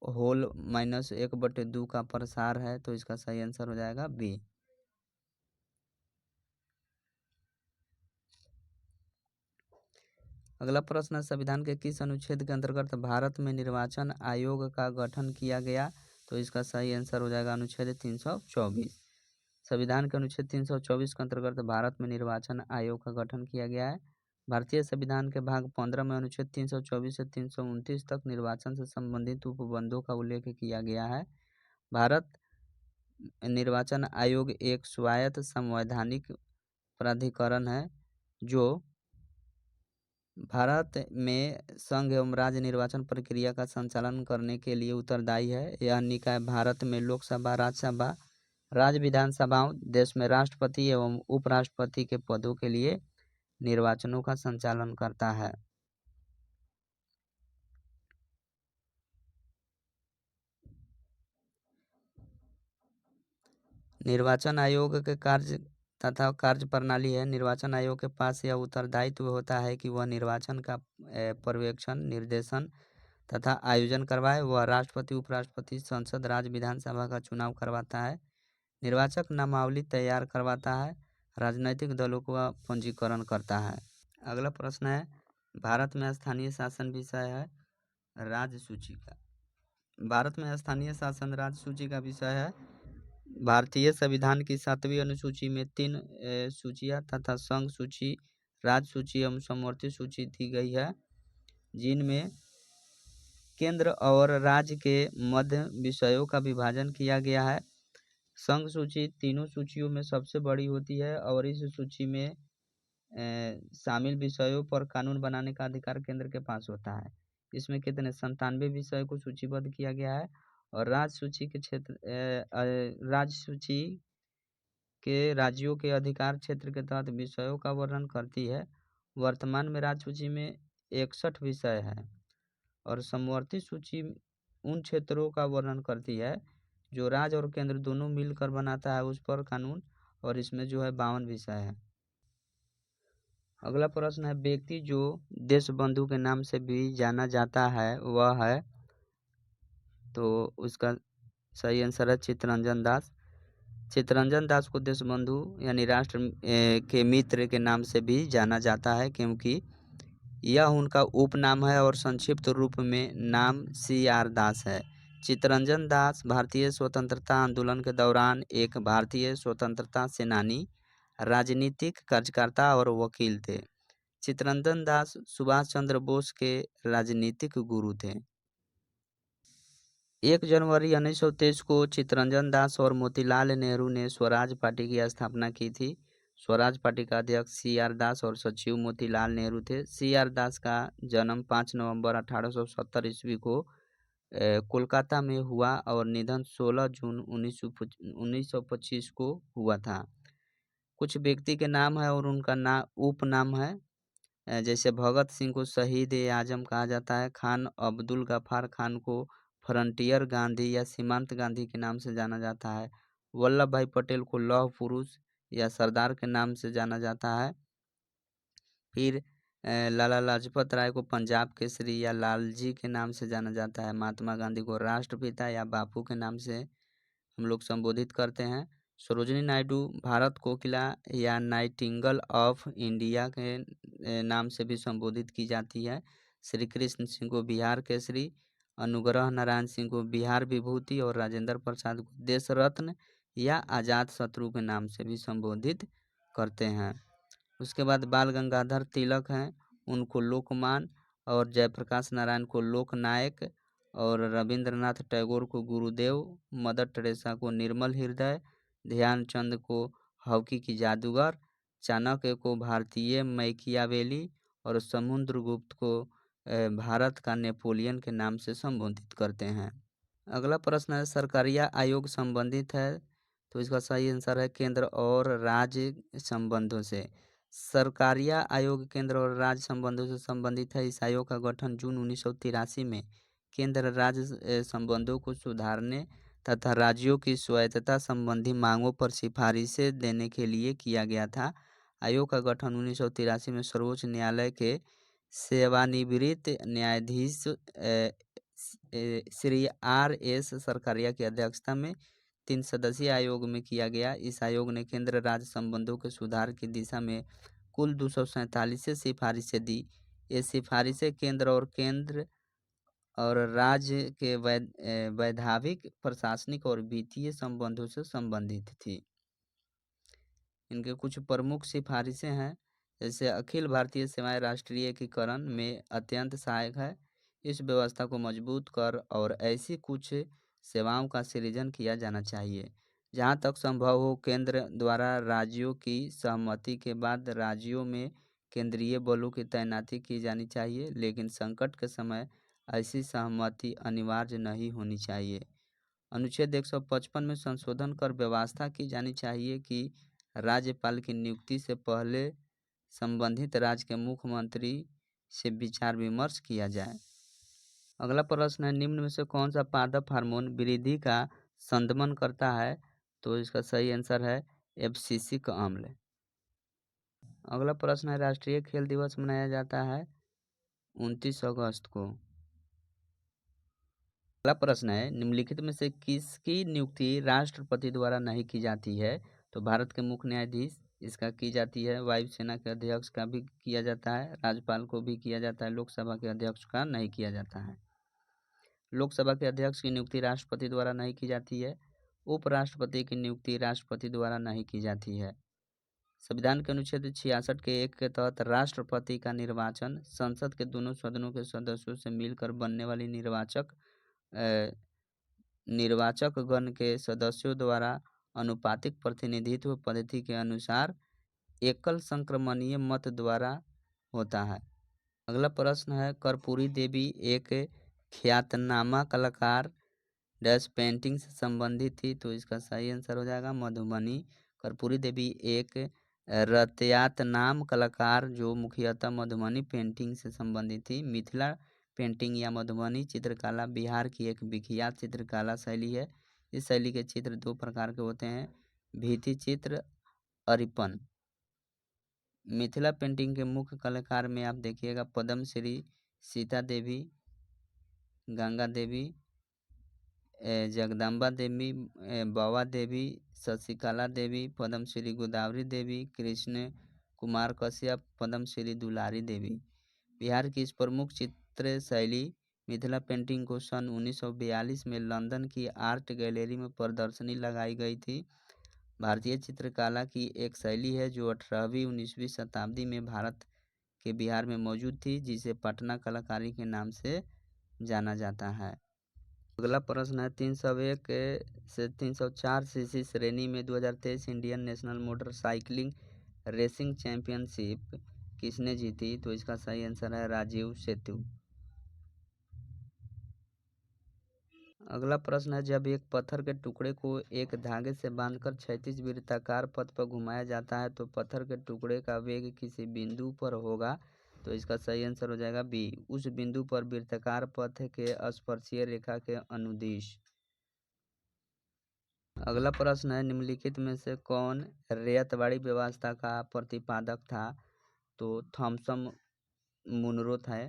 होल -1/2 का प्रसार है। तो इसका सही आंसर हो जाएगा बी। अगला प्रश्न है संविधान के किस अनुच्छेद के अंतर्गत भारत में निर्वाचन आयोग का गठन किया गया। तो इसका सही आंसर हो जाएगा अनुच्छेद 324। संविधान के अनुच्छेद 324 के अंतर्गत भारत में निर्वाचन आयोग का गठन किया गया है। भारतीय संविधान के भाग 15 में अनुच्छेद 324 से 329 तक निर्वाचन से संबंधित उपबंधों का उल्लेख किया गया है। भारत निर्वाचन आयोग एक स्वायत्त संवैधानिक प्राधिकरण है जो भारत में संघ एवं राज्य निर्वाचन प्रक्रिया का संचालन करने के लिए उत्तरदायी है। यह निकाय भारत में लोकसभा, राज्यसभा, राज्य विधानसभाओं, देश में राष्ट्रपति एवं उपराष्ट्रपति के पदों के लिए निर्वाचनों का संचालन करता है। निर्वाचन आयोग के कार्य तथा कार्य प्रणाली है। निर्वाचन आयोग के पास यह उत्तरदायित्व होता है कि वह निर्वाचन का पर्यवेक्षण, निर्देशन तथा आयोजन करवाए। वह राष्ट्रपति, उपराष्ट्रपति, संसद, राज्य विधानसभा का चुनाव करवाता है। निर्वाचक नामावली तैयार करवाता है। राजनीतिक दलों का पंजीकरण करता है। अगला प्रश्न है, भारत में स्थानीय शासन विषय है राज्य सूची का। भारत में स्थानीय शासन राज्य सूची का विषय है। भारतीय संविधान की 7वीं अनुसूची में 3 सूचियां तथा संघ सूची, राज्य सूची एवं समवर्ती सूची दी गई है, जिनमें केंद्र और राज्य के मध्य विषयों का विभाजन किया गया है। संघ सूची तीनों सूचियों में सबसे बड़ी होती है और इस सूची में शामिल विषयों पर कानून बनाने का अधिकार केंद्र के पास होता है। इसमें कितने 97 विषय को सूचीबद्ध किया गया है। और राज्य सूची के क्षेत्र राज्य सूची के राज्यों के अधिकार क्षेत्र के तहत विषयों का वर्णन करती है। वर्तमान में राज्य सूची में 61 विषय है और समवर्ती सूची उन क्षेत्रों का वर्णन करती है जो राज्य और केंद्र दोनों मिलकर बनाता है उस पर कानून, और इसमें जो है 52 विषय है। अगला प्रश्न है, व्यक्ति जो देश बंधु के नाम से भी जाना जाता है वह है, तो उसका सही आंसर है चित्तरंजन दास। चित्तरंजन दास को देश बंधु यानी राष्ट्र के मित्र के नाम से भी जाना जाता है, क्योंकि यह उनका उपनाम है और संक्षिप्त रूप में नाम CR दास है। चित्तरंजन दास भारतीय स्वतंत्रता आंदोलन के दौरान एक भारतीय स्वतंत्रता सेनानी, राजनीतिक कार्यकर्ता और वकील थे। चित्तरंजन दास सुभाष चंद्र बोस के राजनीतिक गुरु थे। 1 जनवरी 1923 को चित्तरंजन दास और मोतीलाल नेहरू ने स्वराज पार्टी की स्थापना की थी। स्वराज पार्टी का अध्यक्ष CR दास और सचिव मोतीलाल नेहरू थे। CR दास का जन्म 5 नवंबर 1870 ईस्वी को कोलकाता में हुआ और निधन 16 जून 1925 को हुआ था। कुछ व्यक्ति के नाम है और उनका उपनाम है, जैसे भगत सिंह को शहीद ए आजम कहा जाता है। खान अब्दुल गफ्फार खान को फ्रंटियर गांधी या सीमांत गांधी के नाम से जाना जाता है। वल्लभ भाई पटेल को लौह पुरुष या सरदार के नाम से जाना जाता है। फिर लाला लाजपत राय को पंजाब केसरी या लालजी के नाम से जाना जाता है। महात्मा गांधी को राष्ट्रपिता या बापू के नाम से हम लोग संबोधित करते हैं। सरोजिनी नायडू भारत कोकिला या नाइटिंगल ऑफ इंडिया के नाम से भी संबोधित की जाती है। श्री कृष्ण सिंह को बिहार केसरी, अनुग्रह नारायण सिंह को बिहार विभूति और राजेंद्र प्रसाद को देश रत्न या आजाद शत्रु के नाम से भी संबोधित करते हैं। उसके बाद बाल गंगाधर तिलक हैं, उनको लोकमान, और जयप्रकाश नारायण को लोकनायक, और रविंद्रनाथ टैगोर को गुरुदेव, मदर टेरेसा को निर्मल हृदय, ध्यानचंद को हॉकी की जादूगर, चाणक्य को भारतीय मैकियावेली और समुद्रगुप्त को भारत का नेपोलियन के नाम से संबोधित करते हैं। अगला प्रश्न है, सरकारिया आयोग संबंधित है, तो इसका सही आंसर है केंद्र और राज्य संबंधों से। सरकारिया आयोग केंद्र और राज्य संबंधों से संबंधित है। इस आयोग का गठन जून 1983 में केंद्र राज्य संबंधों को सुधारने तथा राज्यों की स्वायत्तता संबंधी मांगों पर सिफारिशें देने के लिए किया गया था। आयोग का गठन 1983 में सर्वोच्च न्यायालय के सेवानिवृत्त न्यायाधीश श्री RS सरकारिया की अध्यक्षता में 3 सदस्यीय आयोग में किया गया। इस आयोग ने केंद्र राज्य संबंधों के सुधार की दिशा में कुल 247 सिफारिशें दी। ये सिफारिशें केंद्र और राज्य के वैधानिक, प्रशासनिक और वित्तीय संबंधों से संबंधित थी। इनके कुछ प्रमुख सिफारिशें हैं, जैसे अखिल भारतीय सेवाएं राष्ट्रीयकरण में अत्यंत सहायक है। इस व्यवस्था को मजबूत कर और ऐसी कुछ सेवाओं का सृजन किया जाना चाहिए जहां तक संभव हो केंद्र द्वारा राज्यों की सहमति के बाद राज्यों में केंद्रीय बलों की तैनाती की जानी चाहिए, लेकिन संकट के समय ऐसी सहमति अनिवार्य नहीं होनी चाहिए। अनुच्छेद 155 में संशोधन कर व्यवस्था की जानी चाहिए कि राज्यपाल की नियुक्ति से पहले संबंधित राज्य के मुख्यमंत्री से विचार विमर्श किया जाए। अगला प्रश्न है, निम्न में से कौन सा पादप हार्मोन वृद्धि का संदमन करता है, तो इसका सही आंसर है एब्सिसिक अम्ल। अगला प्रश्न है, राष्ट्रीय खेल दिवस मनाया जाता है 29 अगस्त को। अगला प्रश्न है, निम्नलिखित में से किसकी नियुक्ति राष्ट्रपति द्वारा नहीं की जाती है? तो भारत के मुख्य न्यायाधीश इसका की जाती है, वायुसेना के अध्यक्ष का भी किया जाता है, राज्यपाल को भी किया जाता है, लोकसभा के अध्यक्ष का नहीं किया जाता है। लोकसभा के अध्यक्ष की नियुक्ति राष्ट्रपति द्वारा नहीं की जाती है। उपराष्ट्रपति की नियुक्ति राष्ट्रपति द्वारा नहीं की जाती है। संविधान के अनुच्छेद 66 के 1 के तहत राष्ट्रपति का निर्वाचन संसद के दोनों सदनों के सदस्यों से मिलकर बनने वाली निर्वाचक गण के सदस्यों द्वारा अनुपातिक प्रतिनिधित्व पद्धति के अनुसार एकल संक्रमणीय मत द्वारा होता है। अगला प्रश्न है, कर्पूरी देवी एक ख्यातनामा कलाकार डैश पेंटिंग से संबंधित थी। तो इसका सही आंसर हो जाएगा मधुबनी। कर्पूरी देवी एक रत्यातनाम कलाकार जो मुख्यतः मधुबनी पेंटिंग से संबंधित थी। मिथिला पेंटिंग या मधुबनी चित्रकला बिहार की एक विख्यात चित्रकला शैली है। इस शैली के चित्र दो प्रकार के होते हैं, भित्ति चित्र, अरिपन। मिथिला पेंटिंग के मुख्य कलाकार में आप देखिएगा पद्मश्री सीता देवी, गंगा देवी, जगदम्बा देवी, बावा देवी, शशिकला देवी, पद्मश्री गोदावरी देवी, कृष्ण कुमार कश्यप, पद्मश्री दुलारी देवी। बिहार की इस प्रमुख चित्र शैली मिथिला पेंटिंग को सन 1942 में लंदन की आर्ट गैलरी में प्रदर्शनी लगाई गई थी। भारतीय चित्रकला की एक शैली है जो 18वीं-19वीं शताब्दी में भारत के बिहार में मौजूद थी, जिसे पटना कलाकारी के नाम से जाना जाता है। अगला प्रश्न है, 301 से 304 सीसी श्रेणी में 2023 Indian national motorcycling racing championship किसने जीती? तो इसका सही आंसर है राजीव सेतु। अगला प्रश्न है, जब एक पत्थर के टुकड़े को एक धागे से बांधकर क्षैतिज वृत्ताकार पथ पर घुमाया जाता है तो पत्थर के टुकड़े का वेग किसी बिंदु पर होगा? तो इसका सही आंसर हो जाएगा बी, उस बिंदु पर वृत्ताकार पथ के स्पर्शीय रेखा के अनुदिश। अगला प्रश्न है, निम्नलिखित में से कौन रैयतवाड़ी व्यवस्था का प्रतिपादक था? तो थॉमसन मुनरो था।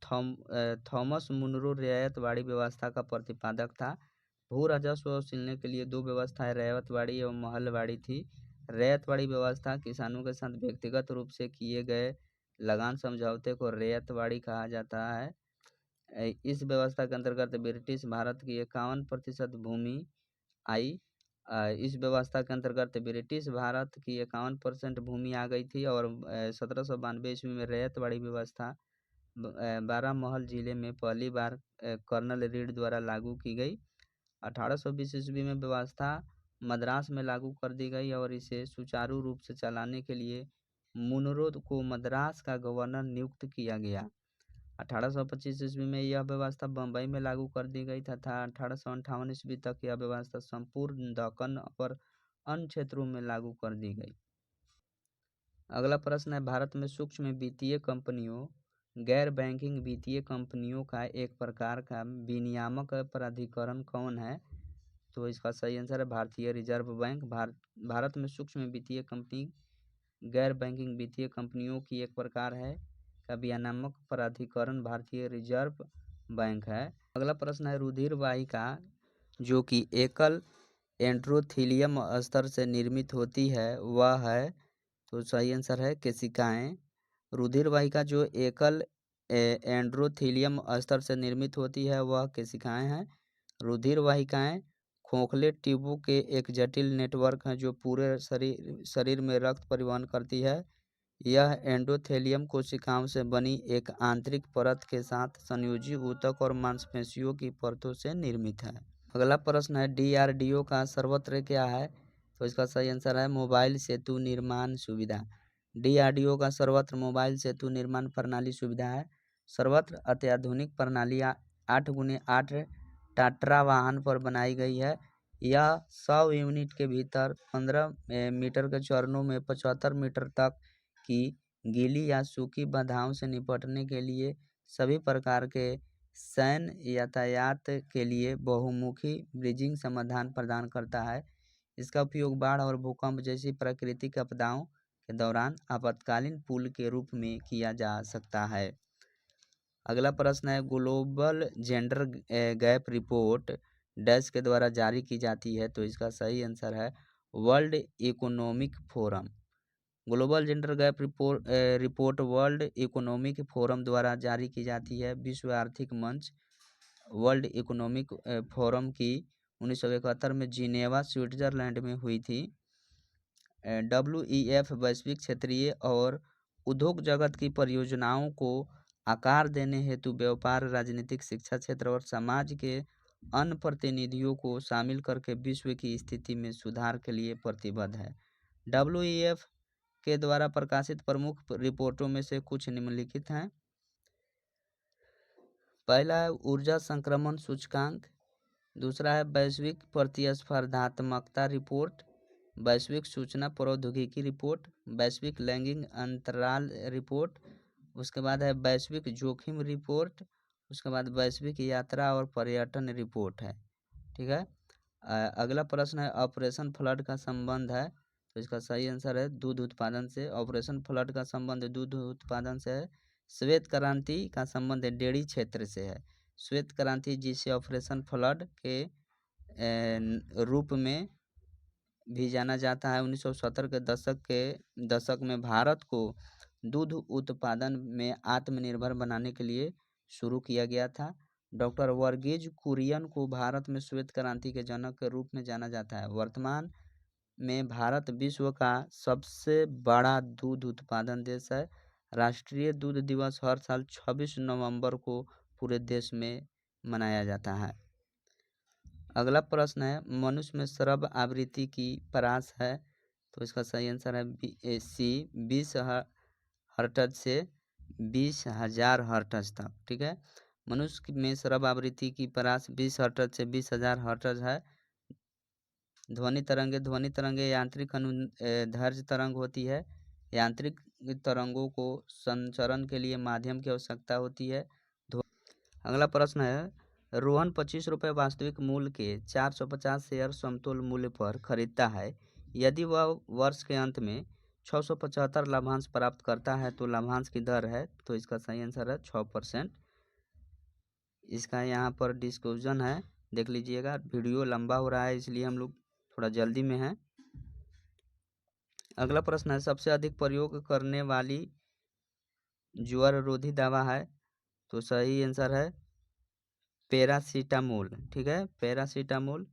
थॉमस मुनरो रैयतवाड़ी व्यवस्था का प्रतिपादक था। भू राजस्व वसूलने के लिए दो व्यवस्थाएं रैयतवाड़ी एवं महलवाड़ी थी। रैयतवाड़ी व्यवस्था किसानों के साथ व्यक्तिगत रूप से किए गए लगान समझौते को रैयतवाड़ी कहा जाता है। इस व्यवस्था के अंतर्गत ब्रिटिश भारत की 51% भूमि आई। इस व्यवस्था के अंतर्गत ब्रिटिश भारत की 51% भूमि आ गई थी और 1792 ईस्वी में रैयतवाड़ी व्यवस्था बारामहल जिले में पहली बार कर्नल रीड द्वारा लागू की गई। 1820 ईस्वी में व्यवस्था मद्रास में लागू कर दी गई और इसे सुचारू रूप से चलाने के लिए मुनरो को मद्रास का गवर्नर नियुक्त किया गया। 1825 ईस्वी में यह व्यवस्था बम्बई में लागू कर दी गई तथा 1858 ईस्वी तक यह व्यवस्था संपूर्ण दक्कन और अन्य क्षेत्रों में लागू कर दी गई। अगला प्रश्न है, भारत में सूक्ष्म वित्तीय कंपनियों गैर बैंकिंग वित्तीय कंपनियों का एक प्रकार का विनियामक प्राधिकरण कौन है? तो इसका सही आंसर है भारतीय रिजर्व बैंक। भारत में सूक्ष्म वित्तीय कंपनी गैर बैंकिंग वित्तीय कंपनियों की एक प्रकार है का विनियामक प्राधिकरण भारतीय रिजर्व बैंक है। अगला प्रश्न है, रुधिर वाहिका जो कि एकल एंड्रोथीलियम स्तर से निर्मित होती है वह है? तो सही आंसर है केशिकाएं। रुधिर वाहिका जो एकल एंड्रोथीलियम स्तर से निर्मित होती है वह केशिकाएं हैं। रुधिर वाहिकाएं खोखले ट्यूबों के एक जटिल नेटवर्क हैं जो पूरे शरीर में रक्त परिवहन करती है। यह एंडोथेलियम कोशिकाओं से बनी एक आंतरिक परत के साथ संयोजी ऊतक और मांसपेशियों की परतों से निर्मित है। अगला प्रश्न है, DRDO का सर्वत्र क्या है? तो इसका सही आंसर है मोबाइल सेतु निर्माण सुविधा। DRDO का सर्वत्र मोबाइल सेतु निर्माण प्रणाली सुविधा है। सर्वत्र अत्याधुनिक प्रणाली 8x8 टाट्रा वाहन पर बनाई गई है। यह 100 यूनिट के भीतर 15 मीटर के चरणों में 75 मीटर तक की गीली या सूखी बाधाओं से निपटने के लिए सभी प्रकार के सैन्य यातायात के लिए बहुमुखी ब्रिजिंग समाधान प्रदान करता है। इसका उपयोग बाढ़ और भूकंप जैसी प्राकृतिक आपदाओं के दौरान आपातकालीन पुल के रूप में किया जा सकता है। अगला प्रश्न है, global gender gap report dash के द्वारा जारी की जाती है, तो इसका सही आंसर है world economic forum. Global gender gap report world economic forum द्वारा जारी की जाती है। विश्व आर्थिक मंच वर्ल्ड इकोनॉमिक फोरम की 1971 में जिनेवा स्विट्जरलैंड में हुई थी। WEF वैश्विक क्षेत्रीय और उद्योग जगत की परियोजनाओं को आकार देने हेतु व्यापार, राजनीतिक, शिक्षा क्षेत्र और समाज के अन्य प्रतिनिधियों को शामिल करके विश्व की स्थिति में सुधार के लिए प्रतिबद्ध है। WEF के द्वारा प्रकाशित प्रमुख रिपोर्टों में से कुछ निम्नलिखित हैं। पहला है ऊर्जा संक्रमण सूचकांक, दूसरा है वैश्विक प्रतिस्पर्धात्मकता रिपोर्ट, वैश्विक सूचना प्रौद्योगिकी रिपोर्ट, वैश्विक लैंगिक अंतराल रिपोर्ट, उसके बाद है वैश्विक जोखिम रिपोर्ट, उसके बाद वैश्विक यात्रा और पर्यटन रिपोर्ट है। ठीक है। अगला प्रश्न है ऑपरेशन फ्लड का संबंध है, तो इसका सही आंसर है दूध उत्पादन से। ऑपरेशन फ्लड का संबंध दूध उत्पादन से है। श्वेत क्रांति का संबंध डेयरी क्षेत्र से है। श्वेत क्रांति जिसे ऑपरेशन फ्लड के रूप में भी जाना जाता है, 1970 के दशक में भारत को दूध उत्पादन में आत्मनिर्भर बनाने के लिए शुरू किया गया था। डॉक्टर वर्गीज कुरियन को भारत में श्वेत क्रांति के जनक के रूप में जाना जाता है। वर्तमान में भारत विश्व का सबसे बड़ा दूध उत्पादन देश है। राष्ट्रीय दूध दिवस हर साल 26 नवंबर को पूरे देश में मनाया जाता है। अगला प्रश्न है मनुष्य में श्रव्य आवृत्ति की परास है, तो इसका सही आंसर है सी 20 हर्ट्ज से 20,000 हर्ट्ज तक। ठीक है। मनुष्य में श्रव्य आवृत्ति की परास 20 हर्ट्ज से 20,000 हर्ट्ज है। ध्वनि तरंगे यांत्रिक अनुदैर्ध्य तरंग होती है। यांत्रिक तरंगों को संचरण के लिए माध्यम की आवश्यकता होती है। अगला प्रश्न है रोहन 25 रुपये वास्तविक मूल्य के 450 शेयर समतुल्य मूल्य पर खरीदता है। यदि वह वर्ष के अंत में 675 लाभांश प्राप्त करता है तो लाभांश की दर है, तो इसका सही आंसर है 6%। इसका यहाँ पर डिस्क्रिप्शन है, देख लीजिएगा। वीडियो लंबा हो रहा है इसलिए हम लोग थोड़ा जल्दी में हैं। अगला प्रश्न है सबसे अधिक प्रयोग करने वाली ज्वर रोधी दवा है, तो सही आंसर है पैरासीटामोल। ठीक है। पैरासीटामोल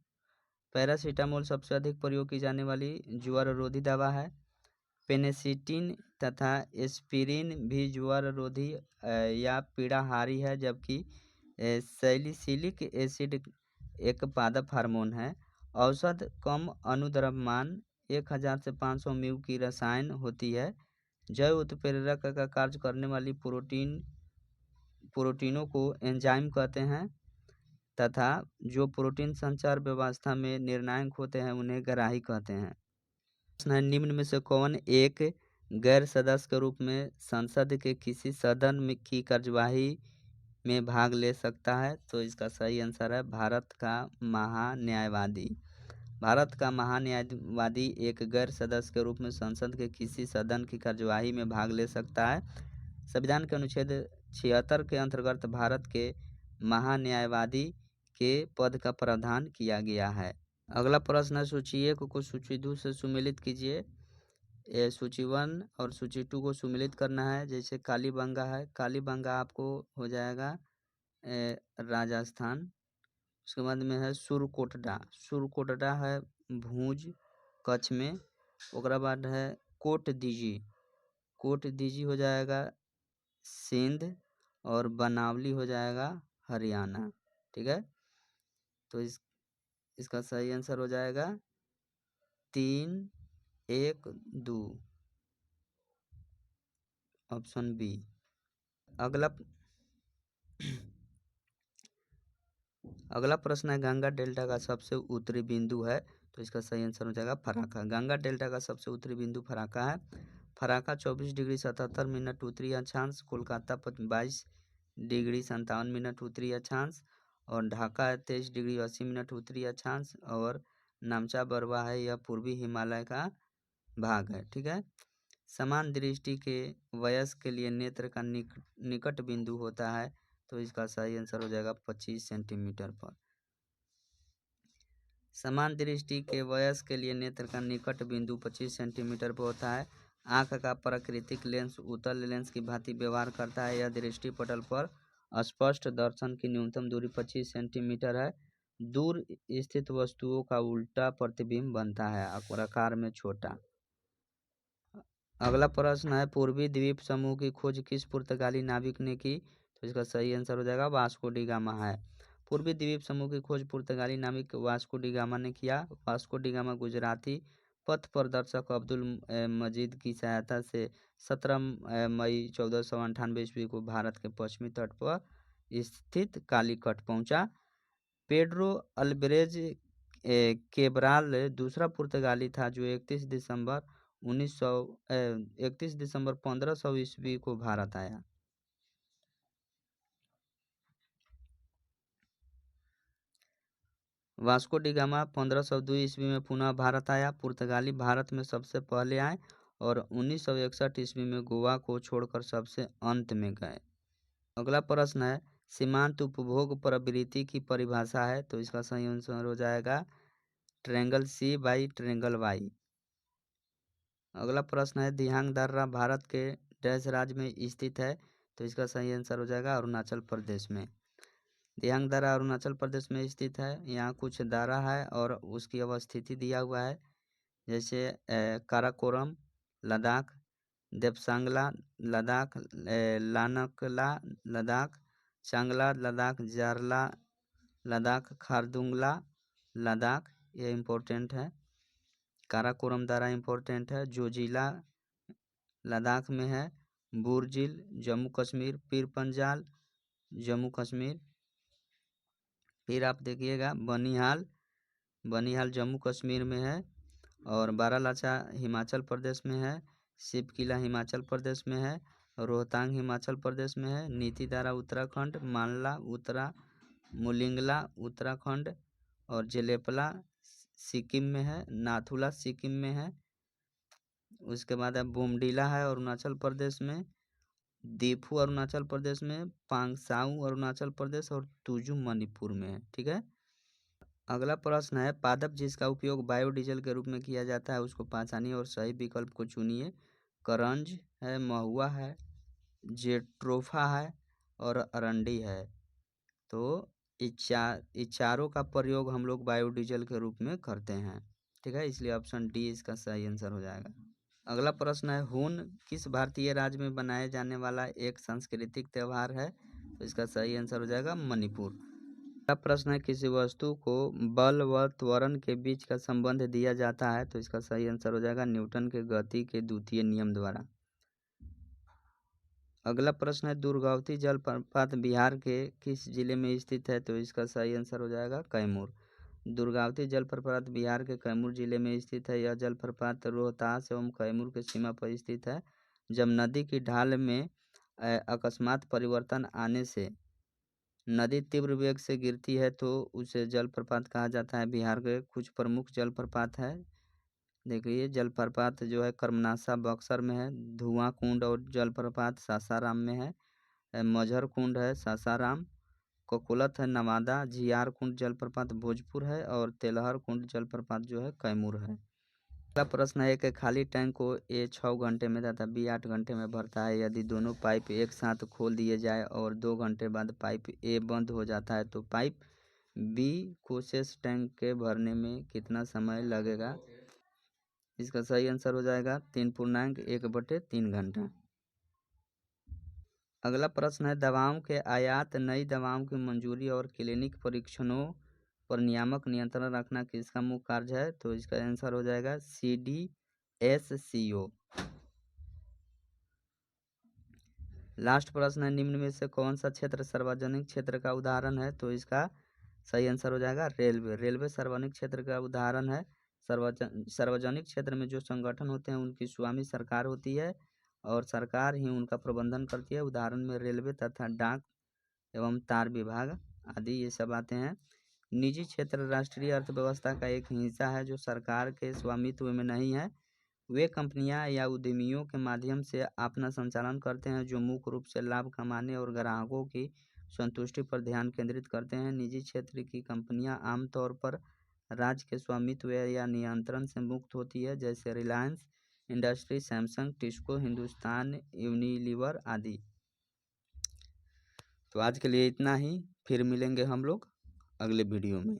सबसे अधिक प्रयोग की जाने वाली ज्वर रोधी दवा है। पेनिसिलिन तथा एस्पिरिन भी ज्वर रोधी या पीड़ाहारी है, जबकि सैलिसिलिक एसिड एक पादप हार्मोन है। औसत कम अनुद्रव्यमान 1000 से 500 म्यू की रसायन होती है। जैव उत्प्रेरक का कार्य करने वाली प्रोटीनों को एंजाइम कहते हैं तथा जो प्रोटीन संचार व्यवस्था में निर्णायक होते हैं उन्हें ग्राही कहते हैं। निम्न में से कौन एक गैर सदस्य के रूप में संसद के किसी सदन में की कार्यवाही में भाग ले सकता है, तो इसका सही आंसर है भारत का महान्यायवादी। भारत का महान्यायवादी एक गैर सदस्य के रूप में संसद के किसी सदन की कार्यवाही में भाग ले सकता है। संविधान के अनुच्छेद 76 के अंतर्गत भारत के महान्यायवादी के पद का प्रावधान किया गया है। अगला प्रश्न है सूची 1 को सूची 2 से सुमेलित कीजिए। सूची 1 और सूची 2 को सुमेलित करना है। जैसे कालीबंगा है, कालीबंगा आपको हो जाएगा राजस्थान। उसके बाद में है सुरकोटडा है भूज कच्छ में। उसके बाद है कोट दीजी हो जाएगा सिंध, और बनावली हो जाएगा हरियाणा। ठीक है। तो इसका सही आंसर हो जाएगा 3, 1, 2 ऑप्शन बी। अगला प्रश्न है गंगा डेल्टा का सबसे उत्तरी बिंदु है, तो इसका सही आंसर हो जाएगा फराक्का। गंगा डेल्टा का सबसे उत्तरी बिंदु फराक्का है। फराक्का 24 डिग्री 77 मिनट उत्तरी अक्षांश, कोलकाता 22 डिग्री 57 मिनट उत्तरी अक्षांश, और ढाका 23 डिग्री 80 मिनट उत्तरी अक्षांश, और नामचा बरवा है, यह पूर्वी हिमालय का भाग है। ठीक है। समान दृष्टि के वयस्क के लिए नेत्र का निकट बिंदु होता है, तो इसका सही आंसर हो जाएगा 25 सेंटीमीटर पर। समान दृष्टि के वयस्क के लिए नेत्र का निकट बिंदु 25 सेंटीमीटर पर होता है। आँख का प्राकृतिक लेंस उत्तल लेंस की भांति व्यवहार करता है। यह दृष्टि पटल पर स्पष्ट दर्शन की न्यूनतम दूरी 25 सेंटीमीटर है। दूर स्थित वस्तुओं का उल्टा प्रतिबिंब बनता है, आकार में छोटा। अगला प्रश्न है, पूर्वी द्वीप समूह की खोज किस पुर्तगाली नाविक ने की? तो इसका सही आंसर हो जाएगा वास्को डी गामा है। पूर्वी द्वीप समूह की खोज पुर्तगाली नाविक वास्को डी गामा ने किया। वास्को डी गामा गुजराती पथ प्रदर्शक अब्दुल मजीद की सहायता से 17 मई 1498 ईस्वी को भारत के पश्चिमी तट पर स्थित कालीकट पहुंचा। पेड्रो अल्बरेज केब्राल दूसरा पुर्तगाली था जो 31 दिसंबर 1500 ईस्वी को भारत आया। वास्को डी गामा 1502 ईस्वी में पुनः भारत आया। पुर्तगाली भारत में सबसे पहले आए और 1961 ईस्वी में गोवा को छोड़कर सबसे अंत में गए। अगला प्रश्न है, सीमांत उपभोग प्रवृत्ति की परिभाषा है, तो इसका सही आंसर हो जाएगा triangle C by triangle Y. अगला प्रश्न है, दिहांग दर्रा भारत के डैश राज्य में स्थित है, तो इसका सही आंसर हो जाएगा अरुणाचल प्रदेश में। दिहांग दर्रा अरुणाचल प्रदेश में स्थित है। यहाँ कुछ दर्रा है और उसकी अवस्थिति दिया हुआ है, जैसे काराकोरम लद्दाख, देपसांगला लद्दाख, लानकला लद्दाख, चांगला लद्दाख, जारला लद्दाख, खारदुंगला लद्दाख, ये इम्पोर्टेंट है। काराकोरम दर्रा इम्पोर्टेंट है। जोजिला लद्दाख में है। बुरजिल जम्मू कश्मीर, पीर पंजाल जम्मू कश्मीर। फिर आप देखिएगा बनिहाल जम्मू कश्मीर में है और बारालाचा हिमाचल प्रदेश में है। शिव किला हिमाचल प्रदेश में है। रोहतांग हिमाचल प्रदेश में है। नीतिदारा उत्तराखंड, मानला मुलिंगला उत्तराखंड और जेलेपला सिक्किम में है। नाथुला सिक्किम में है। उसके बाद है बोमडीला है अरुणाचल प्रदेश में, दीफू अरुणाचल प्रदेश में, पांगसाऊ अरुणाचल प्रदेश और तुजू मणिपुर में है। ठीक है। अगला प्रश्न है, पादप जिसका उपयोग बायोडीजल के रूप में किया जाता है उसको पहचानिए और सही विकल्प को चुनिए। करंज है, महुआ है, जेट्रोफा है और अरंडी है। तो इस चारों का प्रयोग हम लोग बायोडीजल के रूप में करते हैं। ठीक है, इसलिए ऑप्शन डी इसका सही आंसर हो जाएगा। अगला प्रश्न है, हून किस भारतीय राज्य में बनाए जाने वाला एक सांस्कृतिक त्यौहार है? तो इसका सही आंसर हो जाएगा मणिपुर। अगला प्रश्न है, किसी वस्तु को बल व त्वरण के बीच का संबंध दिया जाता है? तो इसका सही आंसर हो जाएगा न्यूटन के गति के द्वितीय नियम द्वारा। अगला प्रश्न है, दुर्गावती जलप्रपात बिहार के किस जिले में स्थित है? तो इसका सही आंसर हो जाएगा कैमूर। दुर्गावती जलप्रपात बिहार के कैमूर जिले में स्थित है। यह जलप्रपात रोहतास एवं कैमूर के सीमा पर स्थित है। जब नदी की ढाल में अकस्मात परिवर्तन आने से नदी तीव्र वेग से गिरती है तो उसे जलप्रपात कहा जाता है। बिहार के कुछ प्रमुख जलप्रपात है, देखिए जलप्रपात जो है कर्मनाशा बक्सर में है। धुआं कुंड और जलप्रपात सासाराम में है। मझर कुंड है सासाराम। कोकुलत है नवादा। झियार कुंड जलप्रपात भोजपुर है और तेलहर कुंड जलप्रपात जो है कैमूर है। अगला प्रश्न है, एक खाली टैंक को ए 6 घंटे में तथा बी 8 घंटे में भरता है। यदि दोनों पाइप एक साथ खोल दिए जाए और 2 घंटे बाद पाइप ए बंद हो जाता है तो पाइप बी को शेष टैंक के भरने में कितना समय लगेगा? इसका सही आंसर हो जाएगा 3.1/3 घंटा। अगला प्रश्न है, दवाओं के आयात, नई दवाओं की मंजूरी और क्लिनिक परीक्षणों पर नियामक नियंत्रण रखना किसका मुख्य कार्य है? तो इसका आंसर हो जाएगा CDSCO। लास्ट प्रश्न है, निम्न में से कौन सा क्षेत्र सार्वजनिक क्षेत्र का उदाहरण है? तो इसका सही आंसर हो जाएगा रेलवे सार्वजनिक क्षेत्र का उदाहरण है। सार्वजनिक क्षेत्र में जो संगठन होते हैं उनकी स्वामी सरकार होती है और सरकार ही उनका प्रबंधन करती है। उदाहरण में रेलवे तथा डाक एवं तार विभाग आदि ये सब आते हैं। निजी क्षेत्र राष्ट्रीय अर्थव्यवस्था का एक हिस्सा है जो सरकार के स्वामित्व में नहीं है। वे कंपनियां या उद्यमियों के माध्यम से अपना संचालन करते हैं जो मुख्य रूप से लाभ कमाने और ग्राहकों की संतुष्टि पर ध्यान केंद्रित करते हैं। निजी क्षेत्र की कंपनियां आमतौर पर राज्य के स्वामित्व या नियंत्रण से मुक्त होती है, जैसे Reliance industry, Samsung, TISCO, Hindustan Unilever आदि। तो आज के लिए इतना ही, फिर मिलेंगे हम लोग अगले वीडियो में।